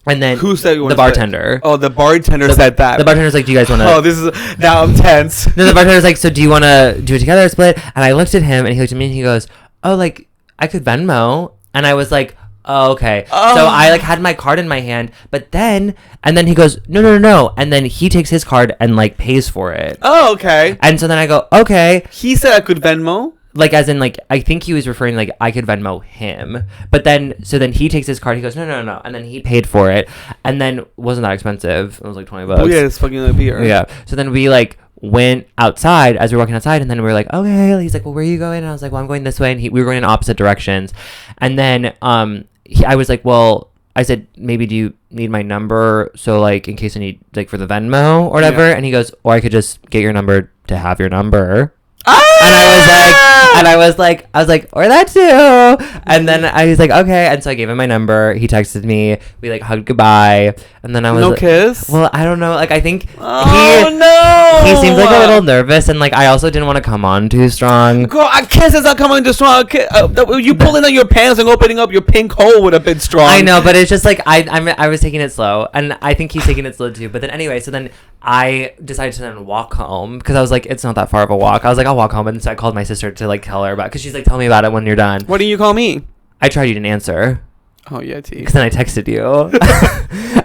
And then who said the bartender? Oh, the bartender said that. The bartender's like, do you guys want to? Oh, this is now I'm tense. No, the bartender's like, so do you want to do it together or split? And I looked at him and he looked at me and he goes, oh, like I could Venmo. And I was like, oh, okay. Oh. So I like had my card in my hand, but then he goes, no. And then he takes his card and like pays for it. Oh, okay. And so then I go, okay. He said I could Venmo. Like, as in, like, I think he was referring, like, I could Venmo him. But then, so then he takes his card, he goes, no. And then he paid for it. And then, wasn't that expensive. It was like $20. Oh, yeah, it's fucking like beer. Yeah. So then we, like, went outside as we were walking outside. And then we were like, okay. He's like, well, where are you going? And I was like, well, I'm going this way. And we were going in opposite directions. And then, I was like, well, I said, maybe do you need my number? So, like, in case I need, like, for the Venmo or whatever. Yeah. And he goes, or I could just get your number to have your number. Ah! I was like, or that too. And then I was like, okay. And so I gave him my number. He texted me. We like hugged goodbye. And then I was no like, kiss. well, I don't know. Like, I think no, he seemed like a little nervous, and like I also didn't want to come on too strong. Girl, a kiss is not coming too strong. You pulling down your pants and opening up your pink hole would have been strong. I know, but it's just like I was taking it slow, and I think he's taking it slow too. But then anyway, so then I decided to then walk home because I was like, it's not that far of a walk. I was like, I'll walk home, and so I called my sister to like tell her about, because she's like, tell me about it when you're done. Why didn't you call me? I tried, you didn't answer. Oh yeah, T. Because then I texted you,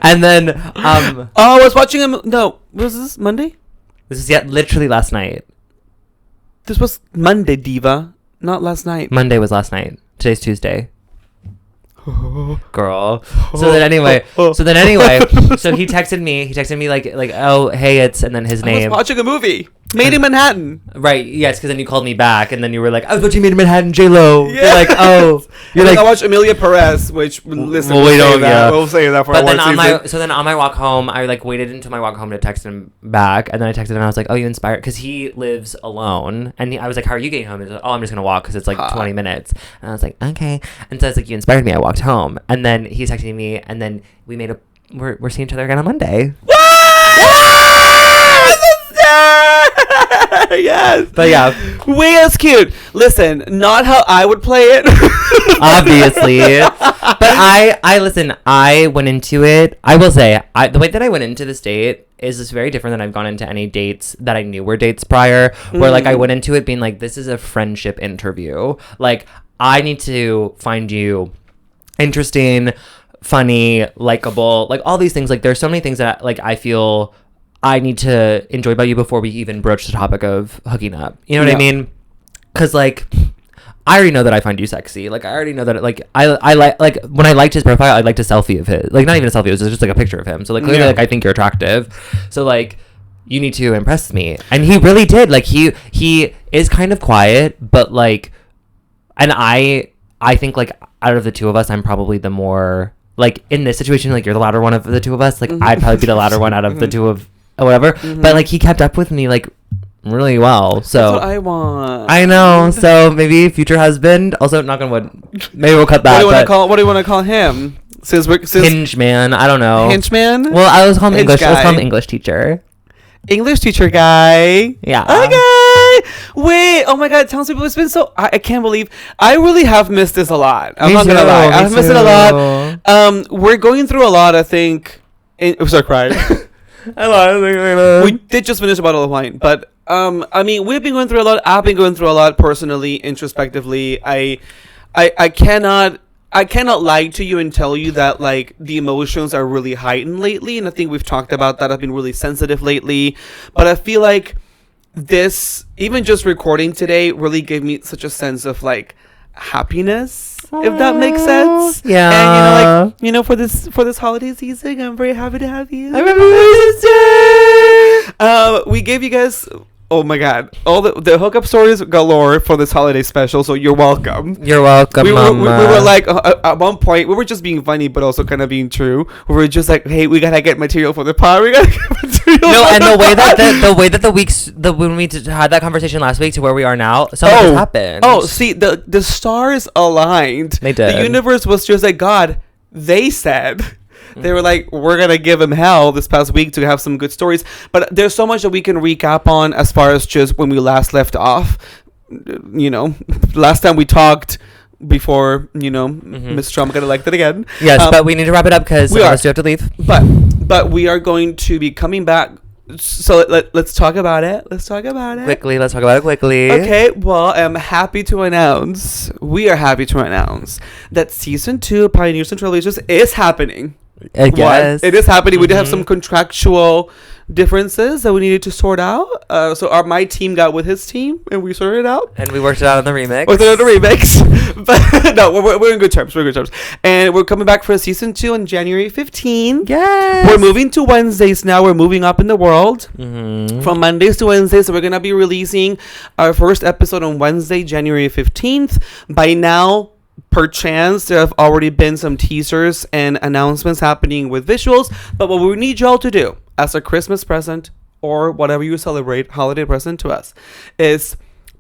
and then oh, I was watching him. No, was this Monday? This is literally last night. This was Monday, diva, not last night. Monday was last night. Today's Tuesday. Girl. So then anyway, so he texted me like, oh hey, it's, and then his name. I was watching a movie. Made in Manhattan. Right, yes, because then you called me back, and then you were like, I was watching Made in Manhattan, J-Lo. Yeah. You're like, oh. You're like, I watched Emilia Perez, which, listen, well, we'll say that for but our then season. so then on my walk home, I like waited until my walk home to text him back, and then I texted him, and I was like, oh, you inspired, because he lives alone, and I was like, how are you getting home? He's like, oh, I'm just going to walk, because it's like 20 minutes. And I was like, okay. And so I was like, you inspired me, I walked home. And then he's texting me, and then we're seeing each other again on Monday. Yes. But yeah. Way as cute. Listen, not how I would play it. Obviously. But I went into it. I will say, the way that I went into this date is just very different than I've gone into any dates that I knew were dates prior. Where like I went into it being like, this is a friendship interview. Like, I need to find you interesting, funny, likable, like all these things. Like, there's so many things that like I feel I need to enjoy about you before we even broach the topic of hooking up. You know what I mean? Because like, I already know that I find you sexy. Like, I already know that like I like when I liked his profile, I liked a selfie of his. Like, not even a selfie, it was just like a picture of him. So like clearly, like I think you're attractive. So like, you need to impress me, and he really did. Like he is kind of quiet, but like, and I think like out of the two of us, I'm probably the more like in this situation. Like, you're the louder one of the two of us. Like I'd probably be the louder one out of the two of. Or whatever, but like he kept up with me like really well. So that's what I want. I know. So maybe future husband. Also, knock on wood. Maybe we'll cut that. What do you want to call him? Since Hinge man. I don't know. Hinge man. Well, I was calling him English. Guy. Let's call him English teacher. English teacher guy. Yeah. Okay. Wait. Oh my God. Townspeople. It's been so. I can't believe. I really have missed this a lot. I'm not gonna lie. I've missed it a lot. We're going through a lot. I think. Sorry, crying. We did just finish a bottle of wine, but I mean, we've been going through a lot. I've been going through a lot personally, introspectively. I cannot lie to you and tell you that like the emotions are really heightened lately, and I think we've talked about that. I've been really sensitive lately, but I feel like this, even just recording today, really gave me such a sense of like happiness, if that makes sense. Yeah. And you know, for this holiday season, I'm very happy to have you. I remember my sister. We gave you guys, oh my God, all the hookup stories galore for this holiday special, so you're welcome. You're welcome, we Mama. were like, at one point, we were just being funny, but also kind of being true. We were just like, hey, we gotta get material for the pod. We gotta get material. No, and the way that when we had that conversation last week to where we are now, something has happened. Oh, see, the stars aligned. They did. The universe was just like, God, they said. They were like, we're going to give him hell this past week to have some good stories. But there's so much that we can recap on as far as just when we last left off. You know, last time we talked before, you know, Miss Trump got elected again. Yes, but we need to wrap it up because we have to leave. But we are going to be coming back. So let's talk about it. Let's talk about it. Let's talk about it quickly. Okay, well, we are happy to announce that season 2 Pioneers and Trailblazers is happening. Yes. It is happening. We did have some contractual differences that we needed to sort out. So my team got with his team, and we sorted it out. And we worked it out on the remix. But no, we're in good terms. And we're coming back for season 2 on January 15. Yes. We're moving to Wednesdays now. We're moving up in the world from Mondays to Wednesdays. So we're going to be releasing our first episode on Wednesday, January 15th. By now, perchance there have already been some teasers and announcements happening with visuals, but what we need y'all to do as a Christmas present or whatever you celebrate, holiday present to us, is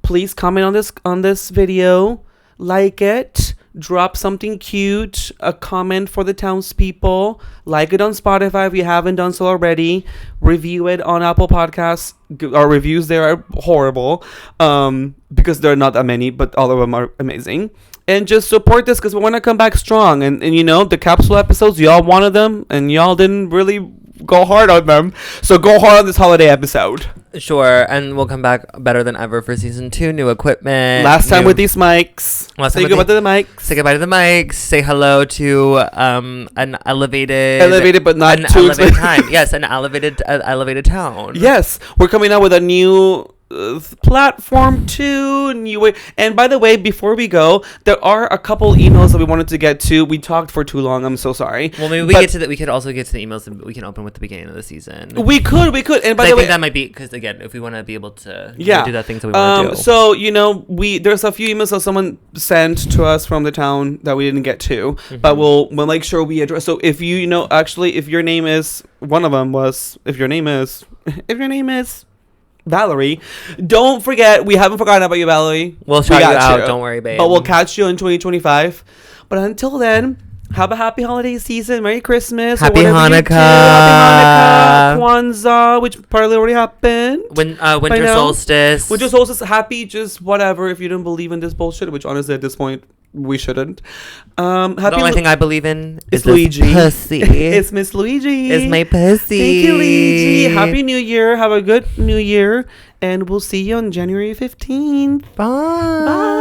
please comment on this video, like it, drop something cute, a comment for the Townspeople, like it on Spotify if you haven't done so already, review it on Apple Podcasts. Our reviews there are horrible, because there are not that many, but all of them are amazing. And just support this because we want to come back strong. And you know, the capsule episodes, y'all wanted them, and y'all didn't really go hard on them. So go hard on this holiday episode. Sure, and we'll come back better than ever for season 2. New equipment. Last time with these mics. Say goodbye to the mics. Say goodbye to the mics. Say hello to an elevated but not too elevated time. Yes, an elevated town. Yes, we're coming out with a new platform too, new way. And by the way, before we go, there are a couple emails that we wanted to get to. We talked for too long. I'm so sorry. Well, maybe we could also get to the emails that we can open with the beginning of the season. We could. And by the way, I think that might be because again, if we want to be able to do that things that we want to do. So you know, there's a few emails that someone sent to us from the town that we didn't get to, but we'll make sure we address. So if you know, actually, if your name is one of them was, if your name is Valerie, don't forget, we haven't forgotten about you, Valerie. We'll shout you out, don't worry, babe. But we'll catch you in 2025. But until then, have a happy holiday season. Merry Christmas. Happy Hanukkah. Happy Hanukkah. Kwanzaa, which probably already happened. Winter solstice. Winter solstice. Happy just whatever if you don't believe in this bullshit, which honestly at this point we shouldn't. Happy the only thing I believe in is Luigi. Pussy. It's Miss Luigi. It's my pussy. Thank you, Luigi. Happy New Year. Have a good New Year. And we'll see you on January 15th. Bye. Bye.